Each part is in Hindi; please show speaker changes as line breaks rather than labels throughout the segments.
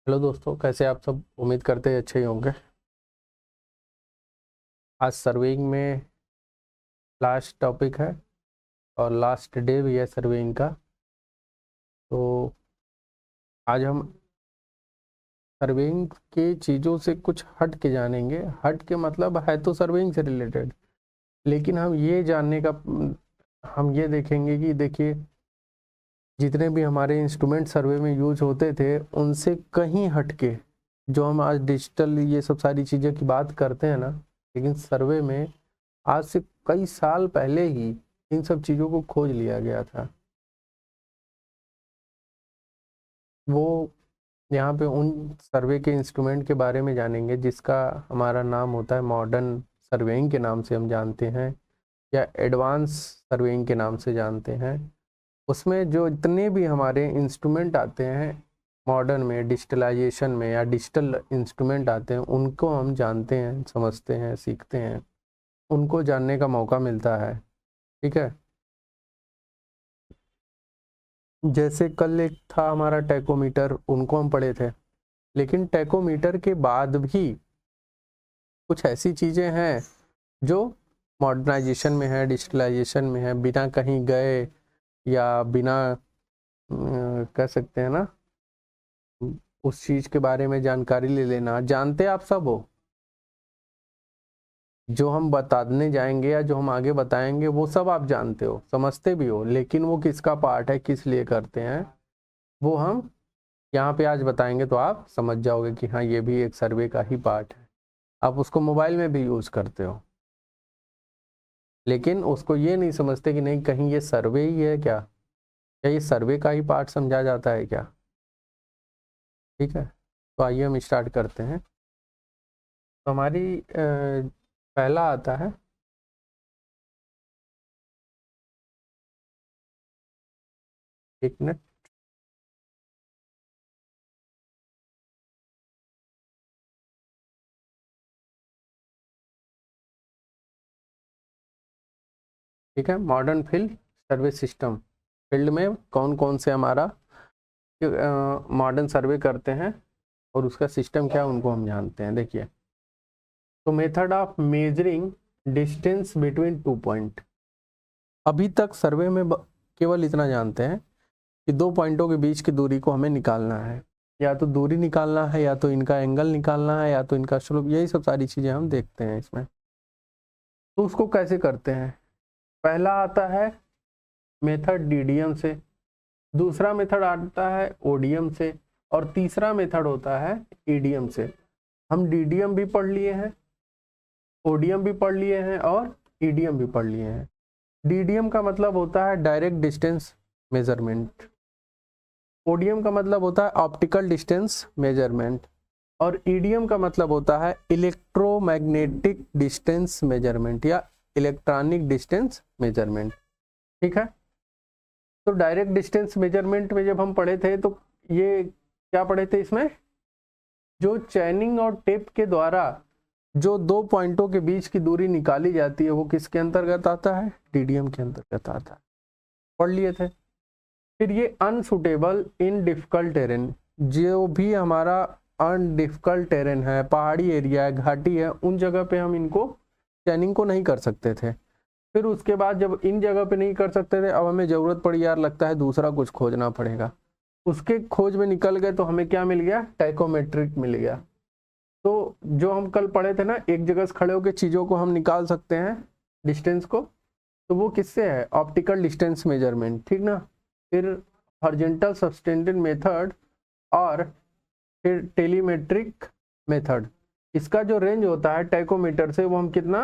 हेलो दोस्तों, कैसे आप सब। उम्मीद करते हैं अच्छे ही होंगे। आज सर्वेइंग में लास्ट टॉपिक है और लास्ट डे भी है सर्वेइंग का। तो आज हम सर्वेइंग के चीज़ों से कुछ हट के जानेंगे। हट के मतलब है तो सर्वेइंग से रिलेटेड, लेकिन हम ये देखेंगे कि देखिए, जितने भी हमारे इंस्ट्रूमेंट सर्वे में यूज होते थे उनसे कहीं हट के जो हम आज डिजिटल ये सब सारी चीज़ें की बात करते हैं ना, लेकिन सर्वे में आज से कई साल पहले ही इन सब चीज़ों को खोज लिया गया था। वो यहाँ पे उन सर्वे के इंस्ट्रूमेंट के बारे में जानेंगे जिसका हमारा नाम होता है मॉडर्न सर्वेइंग के नाम से हम जानते हैं, या एडवांस सर्वेइंग के नाम से जानते हैं। उसमें जो इतने भी हमारे इंस्ट्रूमेंट आते हैं मॉडर्न में, डिजिटलाइजेशन में, या डिजिटल इंस्ट्रूमेंट आते हैं, उनको हम जानते हैं, समझते हैं, सीखते हैं, उनको जानने का मौका मिलता है। ठीक है। जैसे कल एक था हमारा टैकोमीटर, उनको हम पढ़े थे। लेकिन टैकोमीटर के बाद भी कुछ ऐसी चीज़ें हैं जो मॉडर्नाइजेशन में है, डिजिटलाइजेशन में है, बिना कहीं गए या बिना कह सकते हैं ना, उस चीज़ के बारे में जानकारी ले लेना। जानते आप सब हो, जो हम बताने जाएंगे या जो हम आगे बताएंगे वो सब आप जानते हो, समझते भी हो, लेकिन वो किसका पार्ट है, किस लिए करते हैं, वो हम यहाँ पे आज बताएंगे तो आप समझ जाओगे कि हाँ, ये भी एक सर्वे का ही पार्ट है। आप उसको मोबाइल में भी यूज़ करते हो, लेकिन उसको ये नहीं समझते कि नहीं, कहीं ये सर्वे ही है क्या ये सर्वे का ही पार्ट समझा जाता है क्या। ठीक है, तो आइए हम स्टार्ट करते हैं। तो हमारी पहला आता है एक मिनट। ठीक है, modern field survey system. Field में कौन कौन से हमारा मॉडर्न सर्वे करते हैं और उसका सिस्टम क्या है उनको हम जानते हैं। देखिए, तो method of measuring distance between two point. अभी तक सर्वे में केवल इतना जानते हैं कि दो पॉइंटों के बीच की दूरी को हमें निकालना है, या तो दूरी निकालना है, या तो इनका एंगल निकालना है, या तो इनका स्लोप, यही सब सारी चीज़ें हम देखते हैं इसमें। तो उसको कैसे करते हैं? पहला आता है मेथड डीडीएम से, दूसरा मेथड आता है ओडीएम से, और तीसरा मेथड होता है ईडीएम से। हम डीडीएम भी पढ़ लिए हैं, ओडीएम भी पढ़ लिए हैं, और ईडीएम भी पढ़ लिए हैं। डीडीएम का मतलब होता है डायरेक्ट डिस्टेंस मेजरमेंट, ओडीएम का मतलब होता है ऑप्टिकल डिस्टेंस मेजरमेंट, और ईडीएम का मतलब होता है इलेक्ट्रोमैग्नेटिक डिस्टेंस मेजरमेंट या इलेक्ट्रॉनिक डिस्टेंस मेजरमेंट। ठीक है। तो डायरेक्ट डिस्टेंस मेजरमेंट में जब हम पढ़े थे तो ये क्या पढ़े थे, इसमें जो चैनिंग और टेप के द्वारा जो दो पॉइंटों के बीच की दूरी निकाली जाती है वो किसके अंतर्गत आता है? डीडीएम के अंतर्गत आता है। पढ़ लिए थे। फिर ये अनसुटेबल इन डिफिकल्ट टेरेन, जो भी हमारा अनडिफिकल्ट टेरेन है, पहाड़ी एरिया है, घाटी है, उन जगह पे हम इनको चैनिंग को नहीं कर सकते थे। फिर उसके बाद जब इन जगह पे नहीं कर सकते थे, अब हमें ज़रूरत पड़ी, यार लगता है दूसरा कुछ खोजना पड़ेगा। उसके खोज में निकल गए तो हमें क्या मिल गया? टैकोमेट्रिक मिल गया। तो जो हम कल पढ़े थे ना, एक जगह से खड़े होकर चीज़ों को हम निकाल सकते हैं डिस्टेंस को, तो वो किससे है? Optical distance measurement. ठीक ना। फिर हॉरिजॉन्टल सस्टेंडेड मेथड, और फिर टेलीमेट्रिक मेथड। इसका जो रेंज होता है टैकोमीटर से, वो हम कितना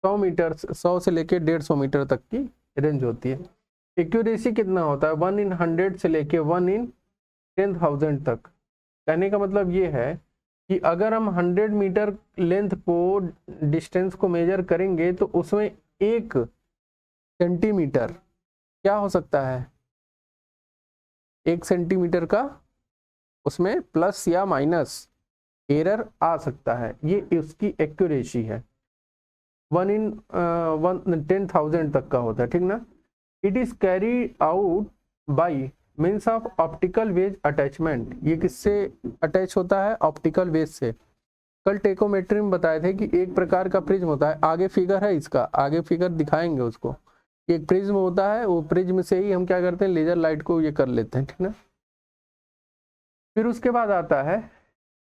100 मीटर, 100 से लेके 150 मीटर तक की रेंज होती है। एक्यूरेसी कितना होता है? 1 in 100 से लेके 1 in 10,000 तक। कहने का मतलब ये है कि अगर हम 100 मीटर लेंथ को, डिस्टेंस को मेजर करेंगे तो उसमें 1 सेंटीमीटर क्या हो सकता है? 1 सेंटीमीटर का उसमें प्लस या माइनस एरर आ सकता है। ये इसकी एक्यूरेसी है। 1 in 10,000 तक का होता है। ठीक ना। It is carry out by means of optical wedge attachment. ये किससे अटैच होता है? ऑप्टिकल वेज से। कल टेकोमेट्री में बताए थे कि एक प्रकार का प्रिज्म होता है, आगे फिगर है इसका, आगे फिगर दिखाएंगे उसको। एक प्रिज्म होता है, वो प्रिज्म से ही हम क्या करते हैं, लेजर लाइट को ये कर लेते हैं, ठीक ना। फिर उसके बाद आता है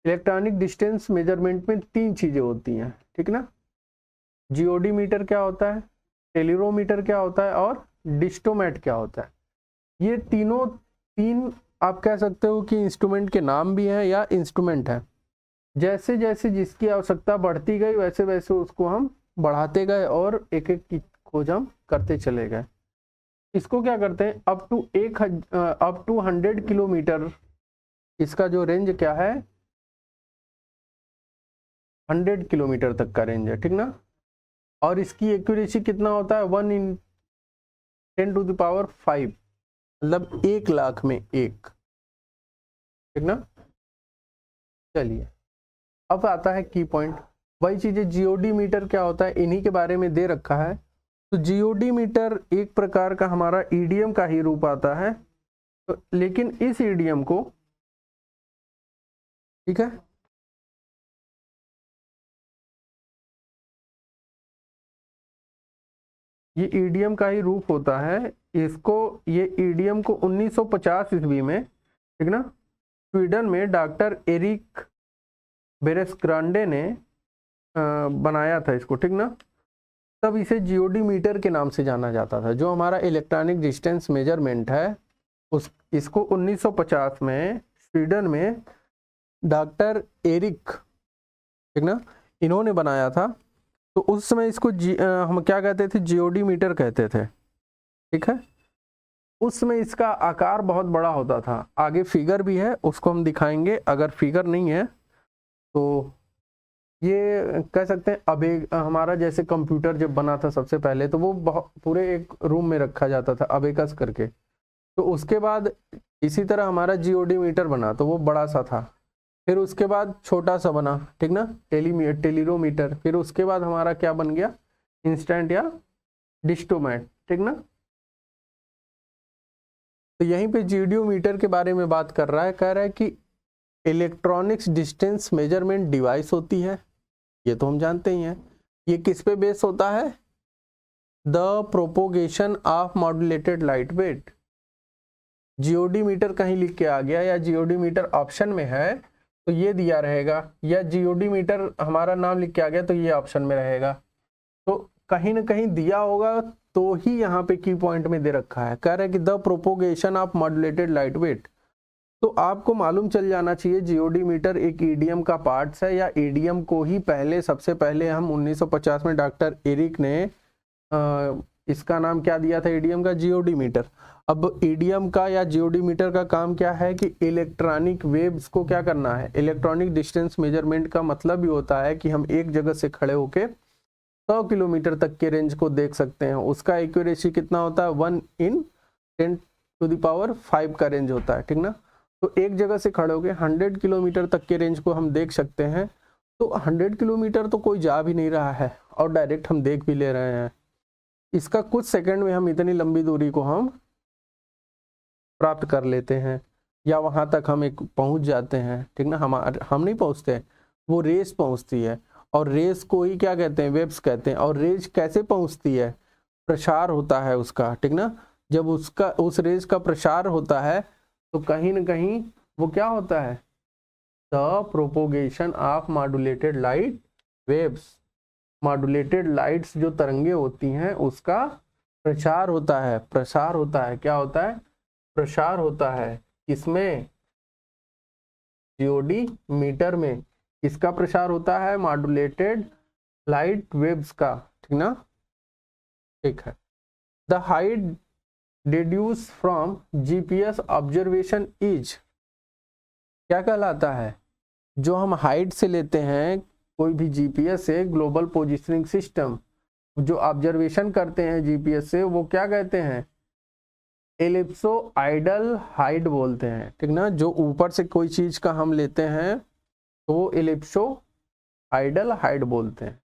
इलेक्ट्रॉनिक डिस्टेंस मेजरमेंट में 3 चीजें होती हैं, ठीक ना। जीओडी मीटर क्या होता है, टेलीरोमीटर क्या होता है, और डिस्टोमेट क्या होता है। ये तीन आप कह सकते हो कि इंस्ट्रूमेंट के नाम भी हैं या इंस्ट्रूमेंट है। जैसे जैसे जिसकी आवश्यकता बढ़ती गई वैसे वैसे उसको हम बढ़ाते गए और एक एक की खोज हम करते चले गए। इसको क्या करते हैं, अप टू 100 किलोमीटर, इसका जो रेंज क्या है 100 किलोमीटर तक का रेंज है, ठीक ना। और इसकी एक्यूरेसी कितना होता है 1 × 10⁵, मतलब 1 लाख में 1, ठीक ना। चलिए अब आता है की पॉइंट। वही चीजें जीओडी मीटर क्या होता है, इन्हीं के बारे में दे रखा है। तो जीओडी मीटर एक प्रकार का हमारा ईडीएम का ही रूप आता है, तो लेकिन इस ईडीएम को, ठीक है, ये ईडीएम का ही रूप होता है। इसको, ये ईडीएम को 1950 ईस्वी में, ठीक ना, स्वीडन में डॉक्टर एरिक बेरेस्ग्रांडे ने बनाया था इसको, ठीक ना। तब इसे जीओडी मीटर के नाम से जाना जाता था। जो हमारा इलेक्ट्रॉनिक डिस्टेंस मेजरमेंट है इसको 1950 में स्वीडन में डॉक्टर एरिक, ठीक ना, इन्होंने बनाया था। तो उस समय इसको हम क्या कहते थे, जीओडी मीटर कहते थे, ठीक है। उस समय इसका आकार बहुत बड़ा होता था। आगे फिगर भी है, उसको हम दिखाएंगे। अगर फिगर नहीं है तो ये कह सकते हैं अब एक हमारा जैसे कंप्यूटर जब बना था सबसे पहले, तो वो बहुत पूरे एक रूम में रखा जाता था अबेकस करके। तो उसके बाद इसी तरह हमारा जीओडी मीटर बना, तो वो बड़ा सा था। फिर उसके बाद छोटा सा बना, ठीक ना, टेलीरोमीटर। फिर उसके बाद हमारा क्या बन गया, इंस्टेंट या डिस्टोमेट, ठीक ना। तो यहीं पे जीओडोमीटर के बारे में बात कर रहा है, कह रहा है कि इलेक्ट्रॉनिक्स डिस्टेंस मेजरमेंट डिवाइस होती है, ये तो हम जानते ही हैं। ये किस पे बेस होता है, the propagation of modulated light wave. Geodimeter कहीं लिख के आ गया या जीओडी मीटर ऑप्शन में है तो ये दिया रहेगा, या जीओडी मीटर हमारा नाम लिख के आ गया तो ये ऑप्शन में रहेगा। तो कहीं ना कहीं दिया होगा तो ही यहाँ पे की पॉइंट में दे रखा है। कह रहा है कि the propagation of modulated light wait. तो आपको मालूम चल जाना चाहिए जीओडी मीटर एक ईडीएम का पार्ट्स है, या ईडीएम को ही सबसे पहले हम 1950 में डॉक्टर एरिक ने इसका नाम क्या दिया था, ईडीएम का, जीओडी मीटर। अब ईडीएम का या जीओडी मीटर का काम क्या है कि इलेक्ट्रॉनिक वेव्स को क्या करना है, इलेक्ट्रॉनिक डिस्टेंस मेजरमेंट का मतलब भी होता है कि हम एक जगह से खड़े होके 100 किलोमीटर तक के रेंज को देख सकते हैं। उसका एक्यूरेसी कितना होता है 1 × 10⁵ का रेंज होता है, ठीक ना। तो एक जगह से खड़े होके 100 किलोमीटर तक के रेंज को हम देख सकते हैं। तो 100 किलोमीटर तो कोई जा भी नहीं रहा है और डायरेक्ट हम देख भी ले रहे हैं। इसका कुछ सेकंड में हम इतनी लंबी दूरी को हम प्राप्त कर लेते हैं, या वहां तक हम एक पहुंच जाते हैं, ठीक ना। हम नहीं पहुंचते, वो रेस पहुंचती है, और रेस को ही क्या कहते हैं, वेव्स कहते हैं। और रेस कैसे पहुंचती है, प्रसार होता है उसका, ठीक ना। जब उस रेस का प्रसार होता है तो कहीं ना कहीं वो क्या होता है, the propagation of modulated light waves. Modulated lights जो तरंगे होती हैं उसका प्रसार होता है, प्रसार होता है, क्या होता है, प्रसार होता है। किसमें, जीओडी मीटर में। किसका प्रसार होता है, मॉड्यूलेटेड लाइट वेव्स का, ठीक ना। ठीक है। The height deduce from GPS observation is, क्या कहलाता है, जो हम हाइट से लेते हैं कोई भी जीपीएस से, ग्लोबल पोजिशनिंग सिस्टम, जो ऑब्जर्वेशन करते हैं जीपीएस से, वो क्या कहते हैं, एलिप्सोइडल हाइट बोलते हैं, ठीक ना। जो ऊपर से कोई चीज का हम लेते हैं तो वो एलिप्सोइडल हाइट बोलते हैं।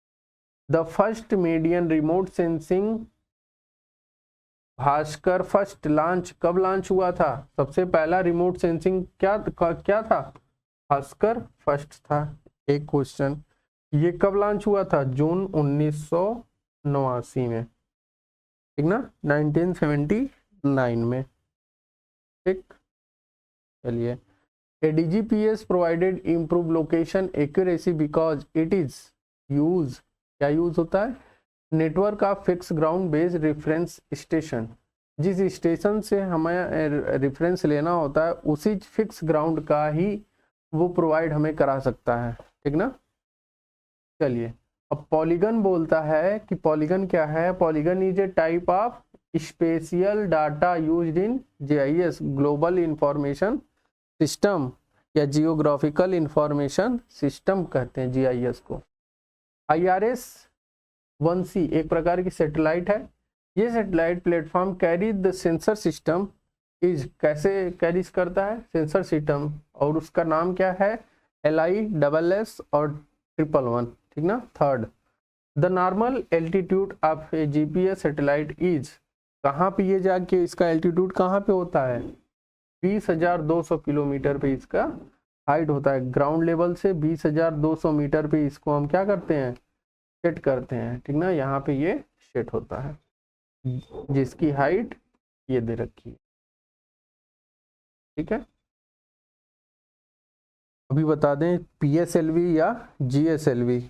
The first median remote sensing Bhaskar first launch कब लॉन्च हुआ था? सबसे पहला रिमोट सेंसिंग क्या था? भास्कर फर्स्ट था। एक क्वेश्चन, ये कब लॉन्च हुआ था? जून 1989 में, ठीक ना, 1979 में। ठीक, चलिए। ADGPS provided improve location accuracy because it is use, क्या यूज होता है? Network of fix ground based reference station, जिस स्टेशन से हमें रेफरेंस लेना होता है उसी फिक्स ग्राउंड का ही वो प्रोवाइड हमें करा सकता है, ठीक ना। चलिए, अब पॉलीगन बोलता है कि पॉलीगन क्या है? Polygon is a type of spatial data used in GIS, global information system या जियोग्राफिकल इंफॉर्मेशन सिस्टम कहते हैं GIS को। IRS-1C एक प्रकार की सैटेलाइट है। ये satellite platform carry the sensor system is, कैसे कैरीज करता है? सेंसर सिस्टम, और उसका नाम क्या है? LISS और 111, ठीक ना। Third, the normal altitude of A GPS satellite is, कहाँ पे ये जाके इसका एल्टीट्यूड कहाँ पे होता है? 20,200 किलोमीटर पे इसका हाइट होता है। ग्राउंड लेवल से 20,200 मीटर पे इसको हम क्या करते हैं? सेट करते हैं, ठीक ना। यहाँ पे ये सेट होता है, जिसकी हाइट ये दे रखी है, ठीक है। अभी बता दें PSLV या GSLV।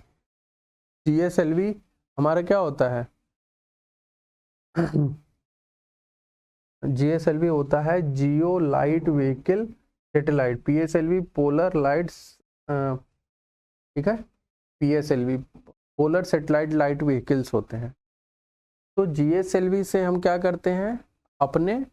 GSLV हमारा क्या होता है? GSLV होता है geo light vehicle satellite. PSLV polar lights, ठीक है। PSLV polar satellite light vehicles होते हैं। तो GSLV से हम क्या करते हैं? अपने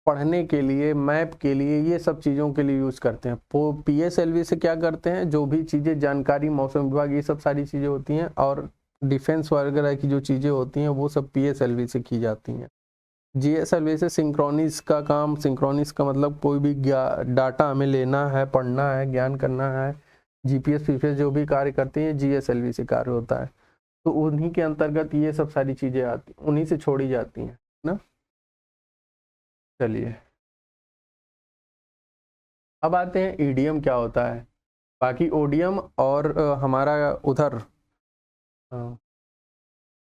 पढ़ने के लिए, मैप के लिए, ये सब चीज़ों के लिए यूज़ करते हैं। PSLV से क्या करते हैं? जो भी चीज़ें, जानकारी, मौसम विभाग, ये सब सारी चीज़ें होती हैं, और डिफेंस वगैरह की जो चीज़ें होती हैं वो सब PSLV से की जाती हैं। GSLV से सिंक्रोनिस का काम, सिंक्रोनिस का मतलब कोई भी डाटा हमें लेना है, पढ़ना है, ज्ञान करना है, GPS PFS जो भी कार्य करते हैं GSLV से कार्य होता है। तो उन्हीं के अंतर्गत ये सब सारी चीज़ें आती, उन्हीं से छोड़ी जाती हैं ना। चलिए, अब आते हैं EDM क्या होता है। बाकी ODM और हमारा उधर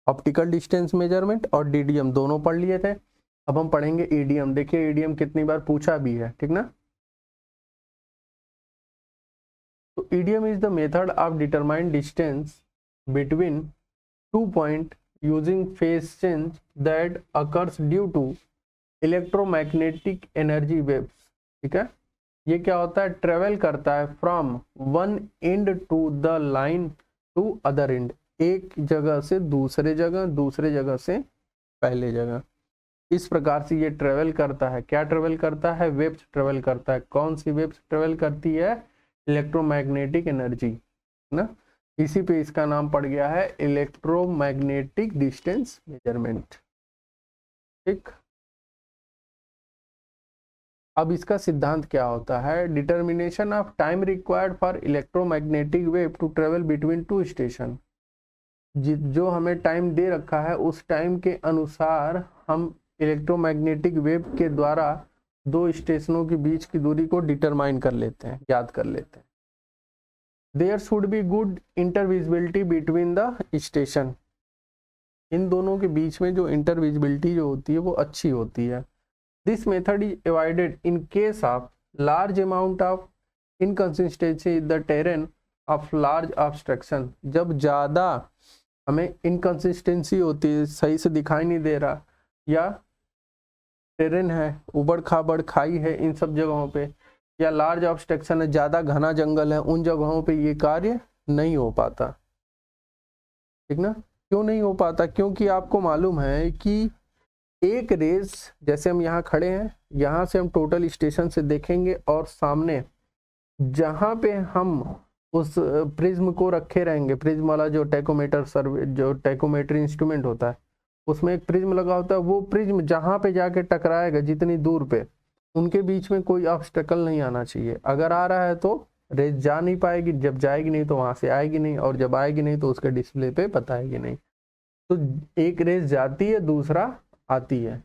ऑप्टिकल डिस्टेंस मेजरमेंट और DDM दोनों पढ़ लिए थे। अब हम पढ़ेंगे EDM। देखिए EDM कितनी बार पूछा भी है, ठीक ना। तो EDM is the method of determine distance between 2 point using phase change that occurs due to electromagnetic energy waves, ठीक है। ये क्या होता है? ट्रेवल करता है from one end to the line to other end, एक जगह से दूसरे जगह, दूसरे जगह से पहले जगह। इस प्रकार से ये ट्रेवल करता है। क्या ट्रेवल करता है? वेव्स ट्रेवल करता है। कौन सी वेव्स ट्रेवल करती है? इलेक्ट्रोमैग्नेटिक एनर्जी, ना। इसी पे इसका नाम पड़ गया है इलेक्ट्रोमैग्नेटिक डिस्टेंस मेजरमेंट, ठीक। अब इसका सिद्धांत क्या होता है? Determination of time required for electromagnetic wave to travel between two station, जो हमें टाइम दे रखा है उस टाइम के अनुसार हम इलेक्ट्रोमैग्नेटिक वेव के द्वारा दो स्टेशनों के बीच की दूरी को डिटरमाइन कर लेते हैं, याद कर लेते हैं। There should be good intervisibility between the station, इन दोनों के बीच में जो इंटरविजिबिलिटी जो होती है वो अच्छी होती है। This method is avoided in case of large amount of inconsistency the terrain of large obstruction, जब ज़्यादा हमें इनकंसिस्टेंसी होती है, सही से दिखाई नहीं दे रहा, या टेरेन है, उबड़ खाबड़ खाई है इन सब जगहों पे, या लार्ज ऑब्स्ट्रक्शन है, ज़्यादा घना जंगल है, उन जगहों पे ये कार्य नहीं हो पाता, ठीक ना। क्यों नहीं हो पाता? क्योंकि आपको मालूम है कि एक रेस, जैसे हम यहाँ खड़े हैं, यहाँ से हम टोटल स्टेशन से देखेंगे और सामने जहाँ पे हम उस प्रिज्म को रखे रहेंगे, प्रिज्म वाला जो टैकोमीटर सर्वे, जो टैकोमेट्री इंस्ट्रूमेंट होता है, उसमें एक प्रिज्म लगा होता है, वो प्रिज्म जहाँ पे जाके टकराएगा जितनी दूर पे, उनके बीच में कोई ऑब्स्टेकल नहीं आना चाहिए। अगर आ रहा है तो रेस जा नहीं पाएगी, जब जाएगी नहीं तो वहाँ से आएगी नहीं, और जब आएगी नहीं तो उसके डिस्प्ले पे बताएगी नहीं। तो एक रेस जाती है, दूसरा आती है।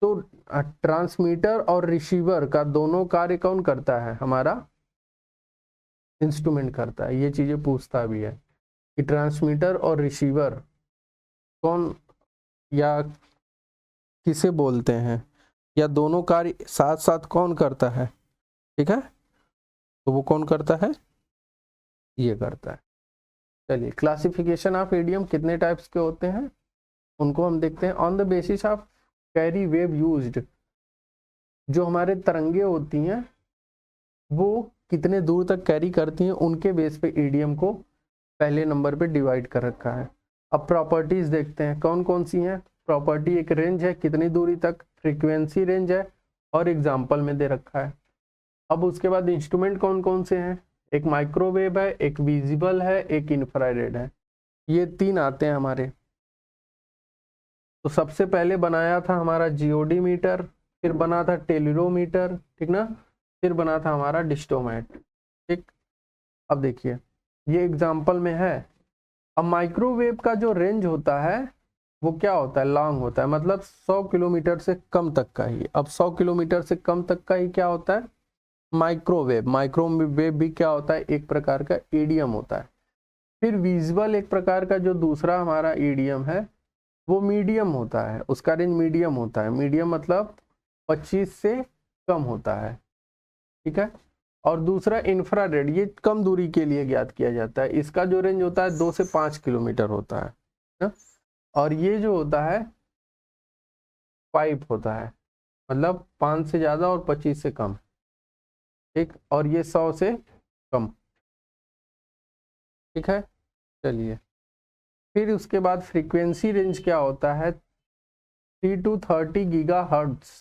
तो ट्रांसमीटर और रिसीवर का दोनों कार्य कौन करता है? हमारा इंस्ट्रूमेंट करता है। ये चीजें पूछता भी है कि ट्रांसमीटर और रिसीवर कौन या किसे बोलते हैं, या दोनों कार्य साथ साथ कौन करता है। ठीक है, तो वो कौन करता है? ये करता है। चलिए, क्लासिफिकेशन ऑफ ईडीएम कितने टाइप्स के होते हैं उनको हम देखते हैं। On the basis of carry wave used, जो हमारे तरंगे होती हैं वो कितने दूर तक कैरी करती हैं, उनके बेस पे ईडीएम को पहले नंबर पे डिवाइड कर रखा है। अब प्रॉपर्टीज देखते हैं कौन कौन सी हैं। प्रॉपर्टी एक रेंज है, कितनी दूरी तक, फ्रीक्वेंसी रेंज है, और एग्जाम्पल में दे रखा है। अब उसके बाद इंस्ट्रूमेंट कौन कौन से हैं, एक माइक्रोवेव है, एक विजिबल है, एक इंफ्रारेड है। ये 3 आते हैं हमारे। तो सबसे पहले बनाया था हमारा जीओडी मीटर, फिर बना था टेलीरोमीटर, ठीक ना, फिर बना था हमारा डिस्टोमेट। ठीक, अब देखिए ये एग्जाम्पल में है। अब माइक्रोवेव का जो रेंज होता है वो क्या होता है? लॉन्ग होता है, मतलब 100 किलोमीटर से कम तक का ही। अब 100 किलोमीटर से कम तक का ही क्या होता है? माइक्रोवेव। माइक्रोवेव भी क्या होता है? एक प्रकार का ईडीएम होता है। फिर विजिबल एक प्रकार का जो दूसरा हमारा ईडीएम है वो मीडियम होता है, उसका रेंज मीडियम होता है। मीडियम मतलब 25 से कम होता है। ठीक है, और दूसरा इंफ्रारेड, ये कम दूरी के लिए ज्ञात किया जाता है। इसका जो रेंज होता है 2 से 5 किलोमीटर होता है ना? और ये जो होता है 5 होता है, मतलब 5 से ज़्यादा और 25 से कम। ठीक, और ये 100 से कम। ठीक है, चलिए फिर उसके बाद फ्रीक्वेंसी रेंज क्या होता है? 3 to 30 गीगा हर्ट्स।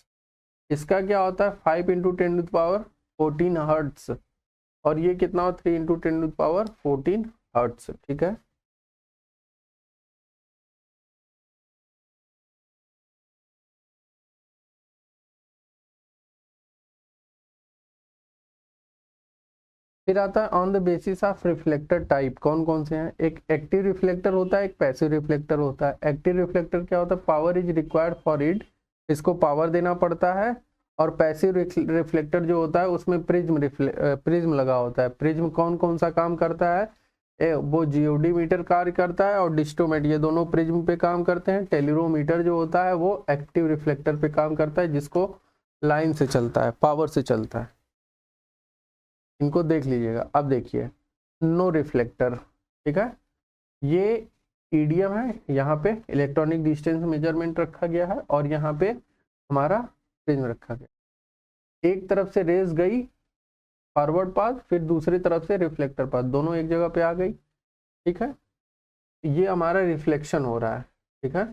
इसका क्या होता है? 5 × 10⁻14 हर्ट्स, और ये कितना हो? 3 × 10⁻14 हर्ट्स। ठीक है, फिर आता है on the basis of reflector type. कौन कौन से हैं? एक एक्टिव रिफ्लेक्टर होता है, एक पैसिव रिफ्लेक्टर होता है। एक्टिव रिफ्लेक्टर क्या होता है? Power is required for it, इसको पावर देना पड़ता है। और पैसिव रिफ्लेक्टर जो होता है उसमें प्रिज्म लगा होता है। प्रिज्म कौन कौन सा काम करता है? वो जीओडी मीटर कार्य करता है, और डिस्टोमेट, ये दोनों प्रिज्म पे काम करते हैं। टेलीरोमीटर जो होता है वो एक्टिव रिफ्लेक्टर पे काम करता है, जिसको लाइन से चलता है, पावर से चलता है। इनको देख लीजिएगा। अब देखिए नो रिफ्लेक्टर। ठीक है, ये ईडीएम है, यहाँ पे इलेक्ट्रॉनिक डिस्टेंस मेजरमेंट रखा गया है, और यहाँ पे हमारा प्रिज्म रखा गया। एक तरफ से रेज गई फॉरवर्ड पाथ, फिर दूसरी तरफ से रिफ्लेक्टर पाथ, दोनों एक जगह पे आ गई। ठीक है, ये हमारा रिफ्लेक्शन हो रहा है। ठीक है,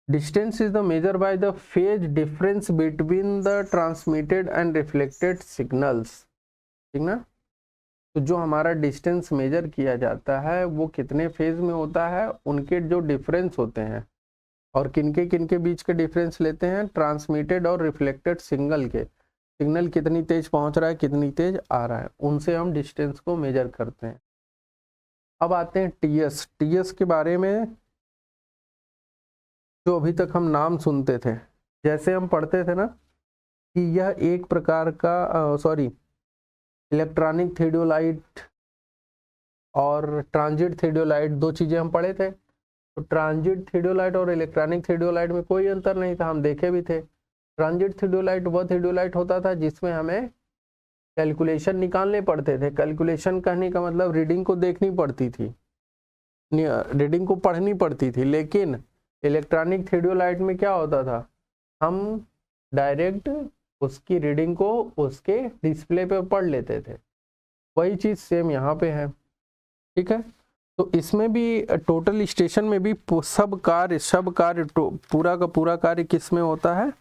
distance is the measure by the phase difference between the transmitted and reflected signals. ठीक ना, तो जो हमारा डिस्टेंस मेजर किया जाता है वो कितने फेज में होता है, उनके जो डिफरेंस होते हैं। और किनके बीच के डिफरेंस लेते हैं? ट्रांसमिटेड और रिफ्लेक्टेड सिग्नल के। सिग्नल कितनी तेज पहुंच रहा है, कितनी तेज आ रहा है, उनसे हम डिस्टेंस को मेजर करते हैं। अब आते हैं टीएस। टीएस के बारे में जो अभी तक हम नाम सुनते थे, जैसे हम पढ़ते थे ना कि यह एक प्रकार का इलेक्ट्रॉनिक थियोडोलाइट और ट्रांजिट थियोडोलाइट, 2 चीजें हम पढ़े थे। तो ट्रांजिट थियोडोलाइट और इलेक्ट्रॉनिक थियोडोलाइट में कोई अंतर नहीं था, हम देखे भी थे। ट्रांजिट थियोडोलाइट वह थियोडोलाइट होता था जिसमें हमें कैलकुलेशन निकालने पड़ते थे। कैलकुलेशन कहने का मतलब रीडिंग को देखनी पड़ती थी, रीडिंग को पढ़नी पड़ती थी। लेकिन इलेक्ट्रॉनिक थियोडोलाइट में क्या होता था? हम डायरेक्ट उसकी रीडिंग को उसके डिस्प्ले पे पढ़ लेते थे। वही चीज़ सेम यहाँ पे है। ठीक है, तो इसमें भी टोटल स्टेशन में भी सब कार्य पूरा का पूरा कार्य किस में होता है?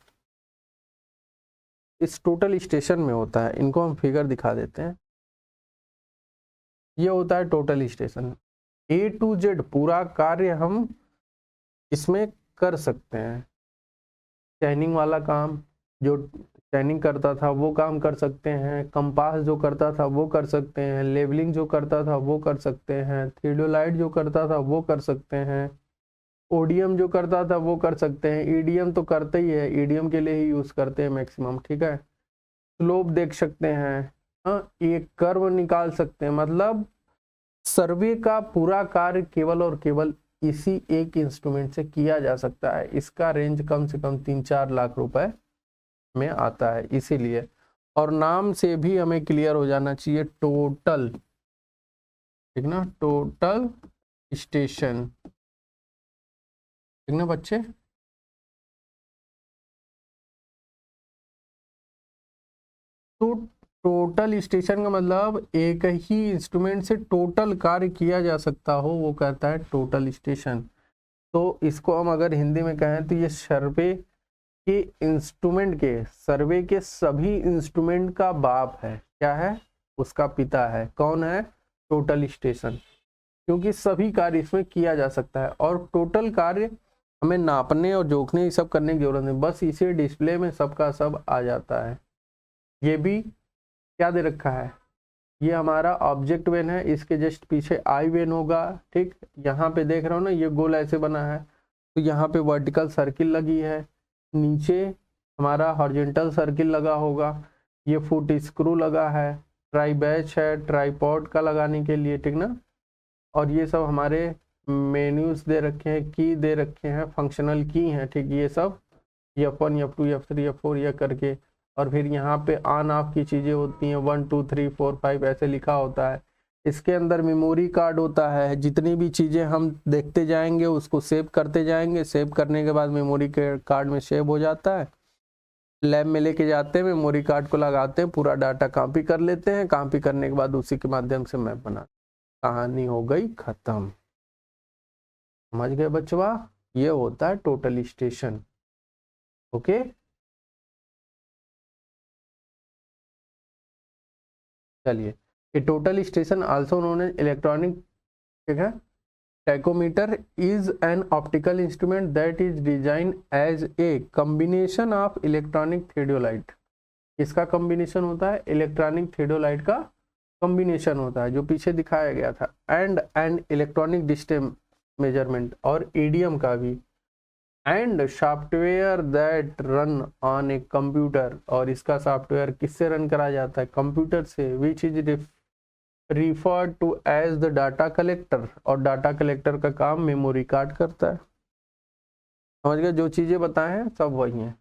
इस टोटल स्टेशन में होता है। इनको हम फिगर दिखा देते हैं। ये होता है total station. A to Z पूरा कार्य हम इसमें कर सकते हैं। चैनिंग वाला काम, जो चैनिंग करता था वो काम कर सकते हैं। कंपास जो करता था वो कर सकते हैं। लेवलिंग जो करता था वो कर सकते हैं। थियोडोलाइट जो करता था वो कर सकते हैं। ओडीएम जो करता था वो कर सकते हैं, ईडीएम तो करते ही है, ईडीएम के लिए ही यूज करते हैं मैक्सिमम, ठीक है। स्लोप देख सकते हैं, हाँ, एक कर्व निकाल सकते हैं, मतलब सर्वे का पूरा कार्य केवल और केवल इसी एक इंस्ट्रूमेंट से किया जा सकता है। इसका रेंज कम से कम 3-4 लाख रुपए में आता है, इसीलिए। और नाम से भी हमें क्लियर हो जाना चाहिए, टोटल, ठीक ना, टोटल स्टेशन, ठीक ना बच्चे। तो टोटल स्टेशन का मतलब एक ही इंस्ट्रूमेंट से टोटल कार्य किया जा सकता हो, वो कहता है टोटल स्टेशन। तो इसको हम अगर हिंदी में कहें तो ये सर्वे के इंस्ट्रूमेंट के, सर्वे के सभी इंस्ट्रूमेंट का बाप है, क्या है, उसका पिता है। कौन है, टोटल स्टेशन, क्योंकि सभी कार्य इसमें किया जा सकता है। और टोटल कार्य हमें नापने और जोखने ये सब करने की जरूरत नहीं, बस इसे डिस्प्ले में सबका सब आ जाता है। ये भी क्या दे रखा है, ये हमारा ऑब्जेक्ट वेन है, इसके जस्ट पीछे आई वेन होगा, ठीक। यहाँ पे देख रहे हो ना, ये गोल ऐसे बना है, तो यहाँ पे वर्टिकल सर्किल लगी है, नीचे हमारा हॉरिजॉन्टल सर्किल लगा होगा, ये फुट स्क्रू लगा है, ट्राई बैच है ट्राईपॉड का लगाने के लिए, ठीक ना। और ये सब हमारे मेन्यूज दे रखे हैं, की दे रखे हैं, फंक्शनल की हैं, ठीक। ये सब F1 F2 F3 F4 ये करके, और फिर यहाँ पे ऑन ऑफ की चीज़ें होती हैं, 1 2 3 4 5 ऐसे लिखा होता है। इसके अंदर मेमोरी कार्ड होता है, जितनी भी चीज़ें हम देखते जाएंगे उसको सेव करते जाएंगे, सेव करने के बाद मेमोरी के कार्ड में सेव हो जाता है। लैब में लेके जाते हैं, मेमोरी कार्ड को लगाते हैं, पूरा डाटा कॉपी कर लेते हैं, कॉपी करने के बाद उसी के माध्यम से मैप बना, कहानी हो गई खत्म। समझ गए बच्चवा, ये होता है टोटल स्टेशन। ओके, चलिए, ये total station also known as electronic, ठीक है, tacheometer is an optical instrument that is design as a combination of electronic theodolite. इसका कॉम्बिनेशन होता है, इलेक्ट्रॉनिक थियोडोलाइट का कॉम्बिनेशन होता है, जो पीछे दिखाया गया था, एंड इलेक्ट्रॉनिक डिस्टेंस मेजरमेंट, और ईडीएम का भी, and software that run on a computer, और इसका सॉफ्टवेयर किससे रन करा जाता है, कंप्यूटर से, which is referred to as the data collector, और डाटा कलेक्टर का काम मेमोरी कार्ड करता है। समझ गए, जो चीजें बताए हैं सब वही हैं।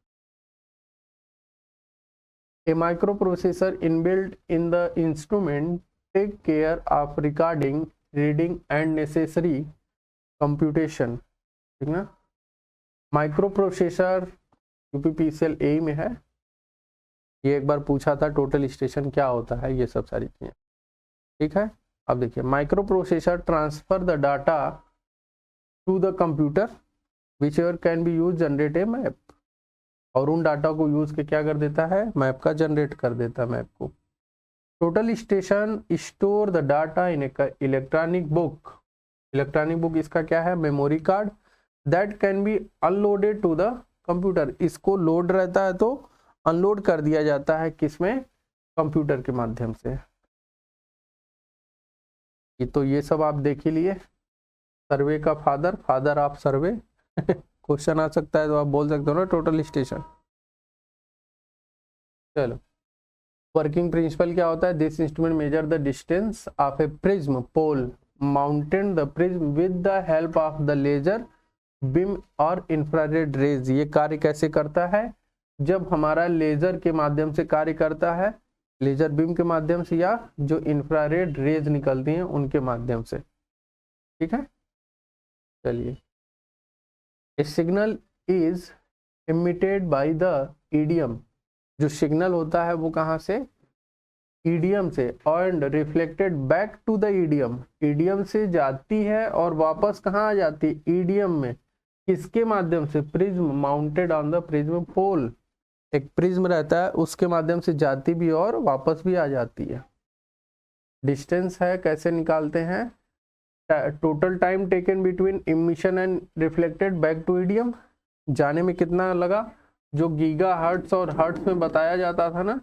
A microprocessor inbuilt in the instrument take care of recording, reading and necessary computation, ठीक ना। माइक्रोप्रोसेसर यूपीपीसीएल ए में है, ये एक बार पूछा था टोटल स्टेशन क्या होता है, ये सब सारी चीजें, ठीक है। अब देखिए, microprocessor transfer the data to the computer whichever can be use generate a map, और उन डाटा को यूज के क्या कर देता है, मैप का जनरेट कर देता है, मैप को। Total station store the data in electronic book, electronic book इसका क्या है, memory card, that can be unloaded to the computer, इसको लोड रहता है तो अनलोड कर दिया जाता है, किसमें, कंप्यूटर के माध्यम से। तो ये सब आप देख ही लिए, सर्वे का father, father of survey question आ सकता है तो आप बोल सकते हो ना टोटल स्टेशन। चलो, वर्किंग प्रिंसिपल क्या होता है, this instrument measure the distance of a prism pole mounted the prism with the help of the laser beam और इंफ्रारेड रेज। ये कार्य कैसे करता है, जब हमारा लेजर के माध्यम से कार्य करता है, लेजर बीम के माध्यम से, या जो इंफ्रारेड रेज निकलती हैं उनके माध्यम से, ठीक है। चलिए, a signal is emitted by the EDM, जो सिग्नल होता है वो कहाँ से, ईडीएम से, and reflected back to the EDM, EDM से जाती है और वापस कहाँ आ जाती है, ईडीएम में, किसके माध्यम से, prism mounted on the prism pole, एक प्रिज्म रहता है उसके माध्यम से जाती भी और वापस भी आ जाती है। डिस्टेंस है, कैसे निकालते हैं, total time taken between emission and reflected back to EDM, जाने में कितना लगा, जो गीगा हर्ट्स और हर्ट्स में बताया जाता था ना,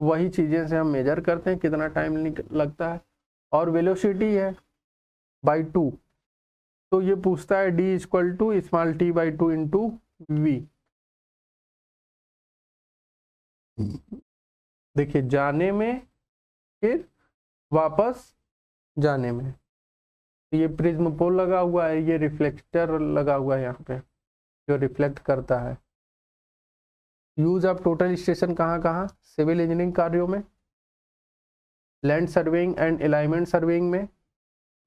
वही चीजें से हम मेजर करते हैं कितना टाइम लगता है। और वेलोसिटी है बाई 2, तो ये पूछता है D equal to small T by 2 into V. देखिए जाने में फिर वापस जाने में, ये प्रिज्म पोल लगा हुआ है, ये रिफ्लेक्टर लगा हुआ है यहाँ पे जो रिफ्लेक्ट करता है। यूज ऑफ टोटल स्टेशन कहाँ कहाँ? सिविल इंजीनियरिंग कार्यों में, land surveying and alignment surveying में,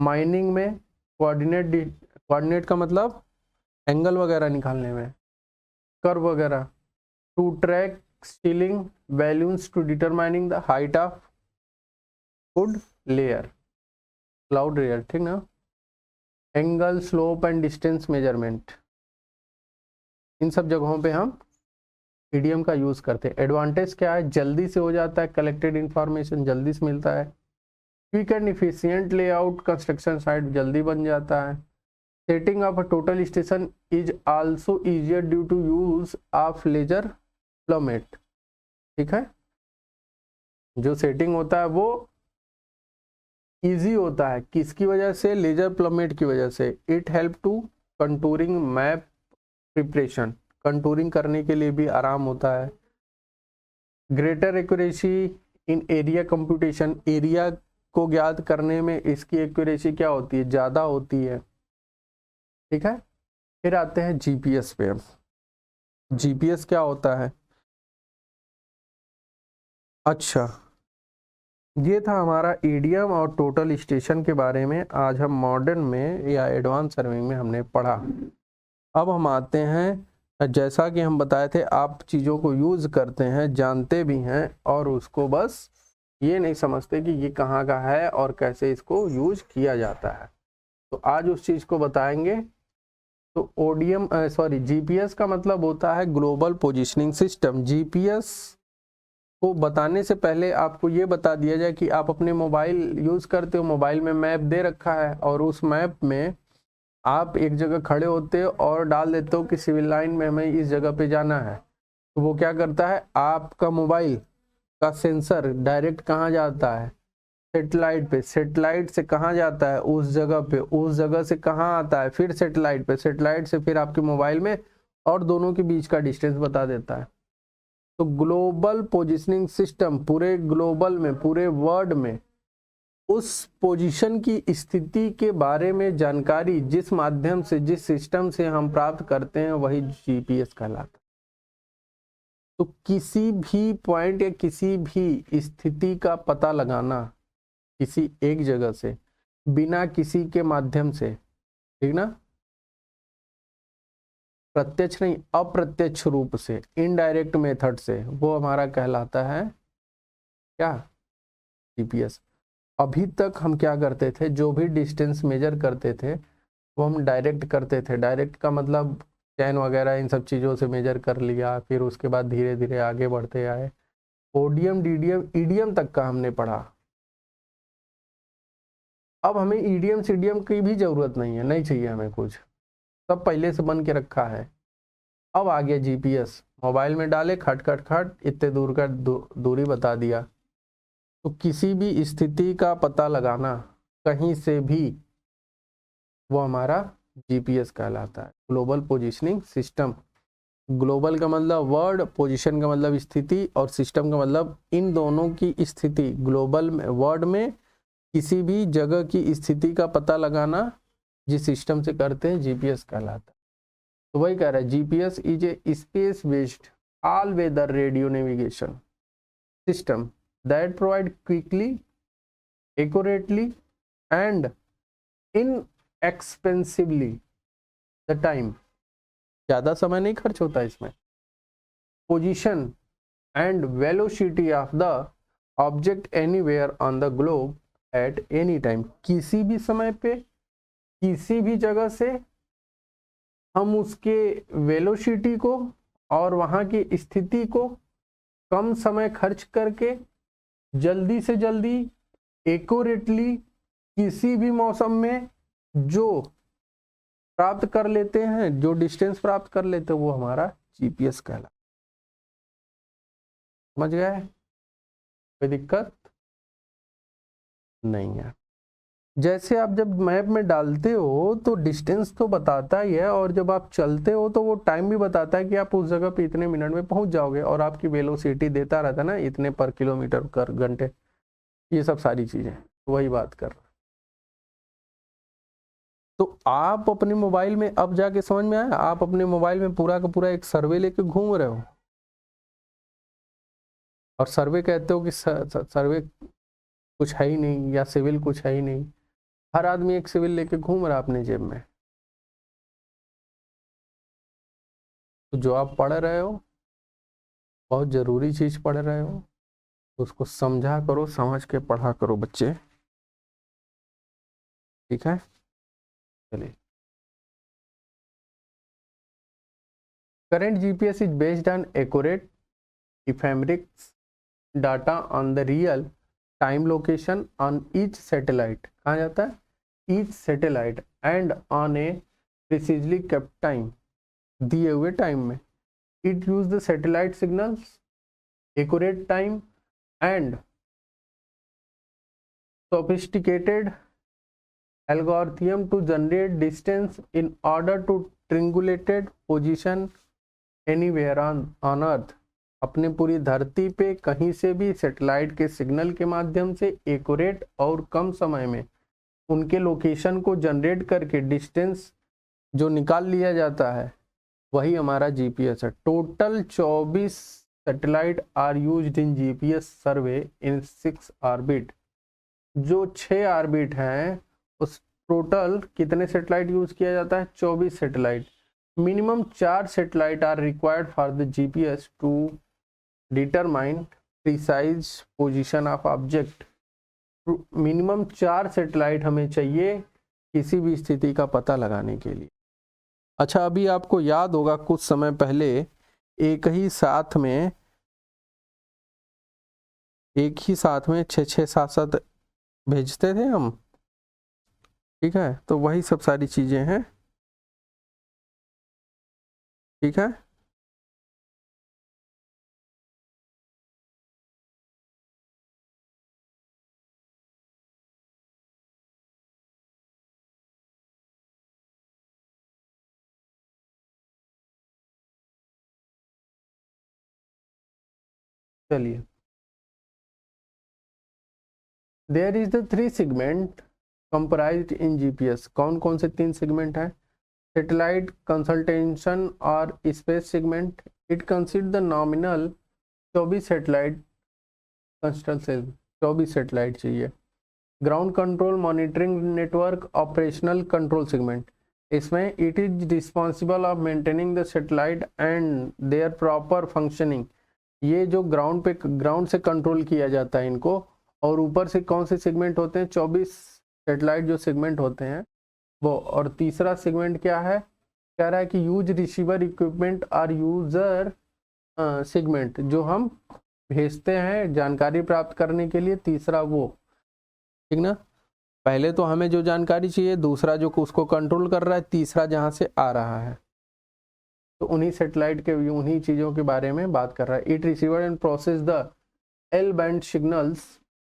माइनिंग में, कोऑर्डिनेट का मतलब एंगल वगैरह निकालने में, कर्व वगैरह, to track stealing values to determining the height of wood layer, cloud layer, ठीक ना, angle slope and distance measurement, इन सब जगहों पे हम ईडीएम का यूज करते हैं। एडवांटेज क्या है? जल्दी से हो जाता है, कलेक्टेड इंफॉर्मेशन जल्दी से मिलता है, quick and efficient layout, construction site जल्दी बन जाता है, setting of a total station is also easier due to use of laser plummet, ठीक है, जो सेटिंग होता है वो इजी होता है, किसकी वजह से? लेजर प्लमेट की वजह से। It help to contouring map preparation, contouring करने के लिए भी आराम होता है। Greater accuracy in area computation, area को ज्ञात करने में इसकी एक्यूरेसी क्या होती है? ज़्यादा होती है, ठीक है। फिर आते हैं जीपीएस पे। जीपीएस क्या होता है? अच्छा, ये था हमारा ईडीएम और टोटल स्टेशन के बारे में। आज हम मॉडर्न में या एडवांस सर्विंग में हमने पढ़ा। अब हम आते हैं, जैसा कि हम बताए थे, आप चीज़ों को यूज़ करते हैं, जानते भी हैं, और उसको बस ये नहीं समझते कि ये कहाँ का है और कैसे इसको यूज किया जाता है। तो आज उस चीज़ को बताएंगे। तो जीपीएस का मतलब होता है ग्लोबल पोजिशनिंग सिस्टम। जीपीएस को बताने से पहले आपको ये बता दिया जाए कि आप अपने मोबाइल यूज़ करते हो, मोबाइल में मैप दे रखा है, और उस मैप में आप एक जगह खड़े होते हो और डाल देते हो कि सिविल लाइन में हमें इस जगह पे जाना है। तो वो क्या करता है? आपका मोबाइल का सेंसर डायरेक्ट कहाँ जाता है? सेटेलाइट पे। सेटेलाइट से कहाँ जाता है? उस जगह पे। उस जगह से कहाँ आता है? फिर सेटेलाइट पे। सेटेलाइट से फिर आपके मोबाइल में, और दोनों के बीच का डिस्टेंस बता देता है। तो ग्लोबल पोजिशनिंग सिस्टम पूरे ग्लोबल में, पूरे वर्ल्ड में उस पोजीशन की स्थिति के बारे में जानकारी जिस माध्यम से, जिस सिस्टम से हम प्राप्त करते हैं, वही जीपीएस कहलाता है। तो किसी भी पॉइंट या किसी भी स्थिति का पता लगाना किसी एक जगह से बिना किसी के माध्यम से, ठीक ना, प्रत्यक्ष नहीं अप्रत्यक्ष रूप से, इनडायरेक्ट मेथड से, वो हमारा कहलाता है क्या? जीपीएस। अभी तक हम क्या करते थे? जो भी डिस्टेंस मेजर करते थे वो हम डायरेक्ट करते थे। डायरेक्ट का मतलब चैन वगैरह इन सब चीज़ों से मेजर कर लिया, फिर उसके बाद धीरे धीरे आगे बढ़ते आए। ओडीएम, डीडीएम, ईडीएम तक का हमने पढ़ा। अब हमें ईडीएम सीडीएम की भी ज़रूरत नहीं है, नहीं चाहिए हमें कुछ, सब पहले से बन के रखा है। अब आ गया जीपीएस, मोबाइल में डाले, खट खट खट इतने दूर का दूरी बता दिया। तो किसी भी स्थिति का पता लगाना कहीं से भी, वो हमारा जीपीएस कहलाता है, ग्लोबल पोजिशनिंग सिस्टम। ग्लोबल का मतलब वर्ल्ड, पोजीशन का मतलब स्थिति, और सिस्टम का मतलब इन दोनों की स्थिति। ग्लोबल में, वर्ल्ड में किसी भी जगह की स्थिति का पता लगाना जिस सिस्टम से करते हैं, जीपीएस कहलाता है। तो वही कह रहा है, GPS is a space based all weather radio navigation system that provide quickly, accurately and inexpensively the time, ज़्यादा समय नहीं खर्च होता इसमें, position and velocity of the object anywhere on the globe at any time. किसी भी समय पे, किसी भी जगह से हम उसके वेलोसिटी को और वहाँ की स्थिति को कम समय खर्च करके जल्दी से जल्दी, एक्यूरेटली, किसी भी मौसम में जो प्राप्त कर लेते हैं, जो डिस्टेंस प्राप्त कर लेते हैं, वो हमारा जीपीएस कहलाता है। समझ गए? कोई दिक्कत नहीं है। जैसे आप जब मैप में डालते हो तो डिस्टेंस तो बताता ही है, और जब आप चलते हो तो वो टाइम भी बताता है कि आप उस जगह पे इतने मिनट में पहुंच जाओगे, और आपकी वेलोसिटी देता रहता है ना, इतने पर किलोमीटर पर घंटे, ये सब सारी चीजें वही बात कर रहा। तो आप अपने मोबाइल में अब जाके समझ में आया, आप अपने मोबाइल में पूरा का पूरा एक सर्वे लेके घूम रहे हो, और सर्वे कहते हो कि सर्वे कुछ है ही नहीं, या सिविल कुछ है ही नहीं। हर आदमी एक सिविल लेके घूम रहा है अपने जेब में। तो जो आप पढ़ रहे हो, बहुत जरूरी चीज पढ़ रहे हो, तो उसको समझा करो, समझ के पढ़ा करो बच्चे, ठीक है। चलिए, current GPS is based on accurate ephemeris data on the real time location on each satellite, कहा जाता है each satellite, and on a precisely kept time, दिए हुए टाइम में। it use the satellite signals, accurate time and sophisticated algorithm to generate distance in order to triangulated position anywhere on earth, अपने पूरी धरती पे कहीं से भी सैटेलाइट के सिग्नल के माध्यम से एक्यूरेट और कम समय में उनके लोकेशन को जनरेट करके डिस्टेंस जो निकाल लिया जाता है, वही हमारा जीपीएस है। Total 24 satellite are used in GPS survey in 6 orbit. जो 6 ऑर्बिट हैं उस टोटल कितने सैटेलाइट यूज किया जाता है? 24 satellite. Minimum 4 satellite are required for the GPS to determine precise position of object. Minimum 4 satellite हमें चाहिए किसी भी स्थिति का पता लगाने के लिए। अच्छा, अभी आपको याद होगा कुछ समय पहले एक ही साथ में 6 7 भेजते थे हम, ठीक है। तो वही सब सारी चीजें हैं, ठीक है। चलिए, there is the 3 segment comprised in GPS. कौन कौन से 3 सेगमेंट हैं? सैटेलाइट कंसल्टेशन और space segment. It consist the nominal 24 satellite constellation, 24 satellite चाहिए। Ground control monitoring network operational control segment, इसमें it is responsible of maintaining the satellite and their proper functioning. ये जो ग्राउंड से कंट्रोल किया जाता है इनको। और ऊपर से कौन से सेगमेंट होते हैं? 24 सैटेलाइट जो सेगमेंट होते हैं वो। और तीसरा सेगमेंट क्या है? कह रहा है कि यूज रिसीवर इक्विपमेंट और यूजर सेगमेंट, जो हम भेजते हैं जानकारी प्राप्त करने के लिए, तीसरा वो, ठीक ना। पहले तो हमें जो जानकारी चाहिए, दूसरा जो उसको कंट्रोल कर रहा है, तीसरा जहां से आ रहा है। तो उन्हीं सैटेलाइट के उन्हीं चीज़ों के बारे में बात कर रहा है। It receiver and process the L band signals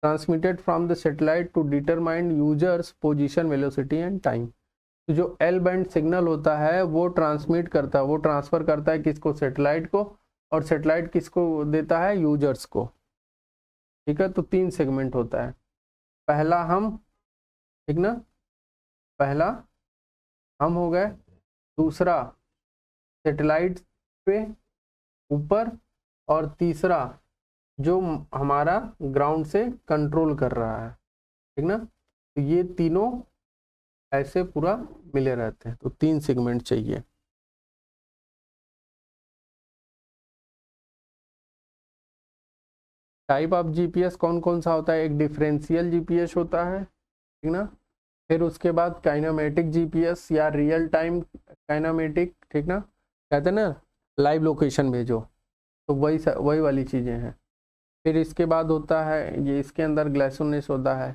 transmitted from the satellite to determine users position, velocity and time. तो जो एल बैंड सिग्नल होता है वो ट्रांसमिट करता है, वो ट्रांसफर करता है किसको? सैटेलाइट को। और सैटेलाइट किसको देता है? यूजर्स को, ठीक है। तो 3 सेगमेंट होता है। पहला हम, ठीक ना, पहला हम हो गए, दूसरा सैटेलाइट पे ऊपर, और तीसरा जो हमारा ग्राउंड से कंट्रोल कर रहा है, ठीक ना। तो ये तीनों ऐसे पूरा मिले रहते हैं। तो 3 सेगमेंट चाहिए। टाइप ऑफ जीपीएस कौन कौन सा होता है? एक डिफरेंशियल जीपीएस होता है, ठीक ना। फिर उसके बाद काइनेमेटिक जीपीएस या रियल टाइम काइनेमेटिक, ठीक ना, कहते हैं ना लाइव लोकेशन भेजो, तो वही वाली चीज़ें हैं। फिर इसके बाद होता है ये, इसके अंदर ग्लाइसोनेस होता है।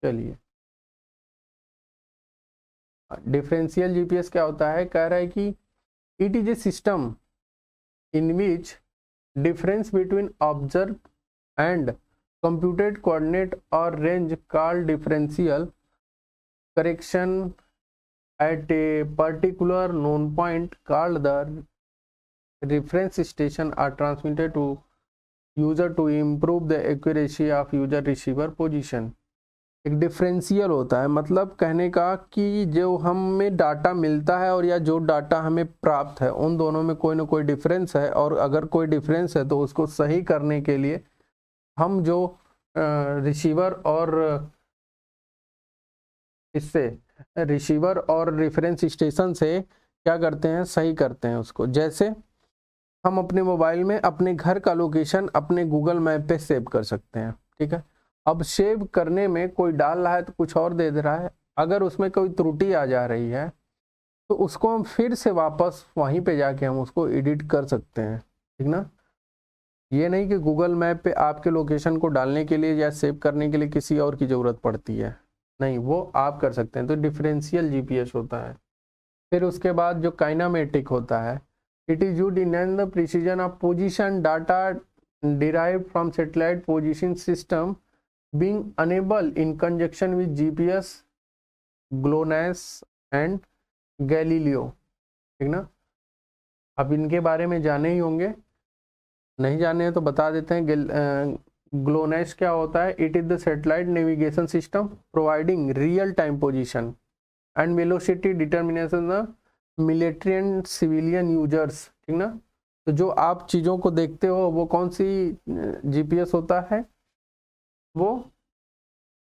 चलिए, डिफरेंशियल जीपीएस क्या होता है? कह रहा है कि it is a system in which difference between observe and computed coordinate or range called differential correction at a particular known point called the reference station are transmitted to user to improve the accuracy of user receiver position। एक डिफरेंशियल होता है, मतलब कहने का कि जो हमें डाटा मिलता है और या जो डाटा हमें प्राप्त है उन दोनों में कोई ना कोई डिफरेंस है, और अगर कोई डिफरेंस है तो उसको सही करने के लिए हम जो रिसीवर और रेफरेंस स्टेशन से क्या करते हैं, सही करते हैं उसको। जैसे हम अपने मोबाइल में अपने घर का लोकेशन अपने गूगल मैप पे सेव कर सकते हैं, ठीक है। अब सेव करने में कोई डाल रहा है तो कुछ और दे रहा है, अगर उसमें कोई त्रुटि आ जा रही है तो उसको हम फिर से वापस वहीं पे जाके हम उसको एडिट कर सकते हैं, ठीक ना। ये नहीं कि गूगल मैप पे आपके लोकेशन को डालने के लिए या सेव करने के लिए किसी और की ज़रूरत पड़ती है, नहीं, वो आप कर सकते हैं। तो डिफरेंशियल जीपीएस होता है। फिर उसके बाद जो काइनामेटिक होता है, it is used in the precision of position data derived from satellite position system being unable in conjunction with GPS, GLONASS and Galileo, ठीक ना। अब इनके बारे में जाने ही होंगे, नहीं जाने हैं तो बता देते हैं। GLONASS क्या होता है? It is the satellite navigation system providing real time position and velocity determination the military and civilian users, ठीक ना। तो जो आप चीज़ों को देखते हो वो कौन सी जीपीएस होता है? वो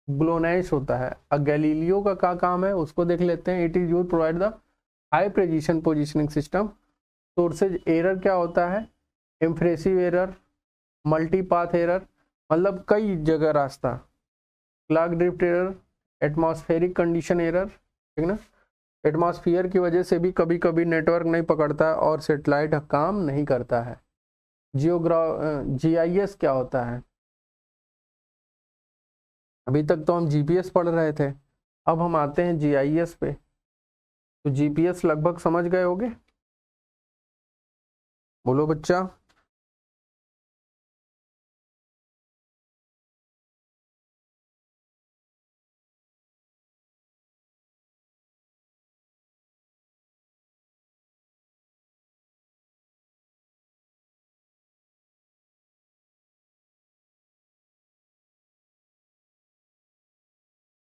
GLONASS होता है। अब गैलीलियो का क्या काम है उसको देख लेते हैं। It is use provide the high precision positioning system. Sources error क्या होता है? Impressive error, multi path error, मतलब कई जगह रास्ता, clock drift error, atmospheric condition error, ठीक ना। एटमॉस्फेयर की वजह से भी कभी कभी नेटवर्क नहीं पकड़ता है और सैटेलाइट काम नहीं करता है। जीआईएस क्या होता है? अभी तक तो हम जीपीएस पढ़ रहे थे, अब हम आते हैं जीआईएस पे। तो जीपीएस लगभग समझ गए होगे, बोलो बच्चा।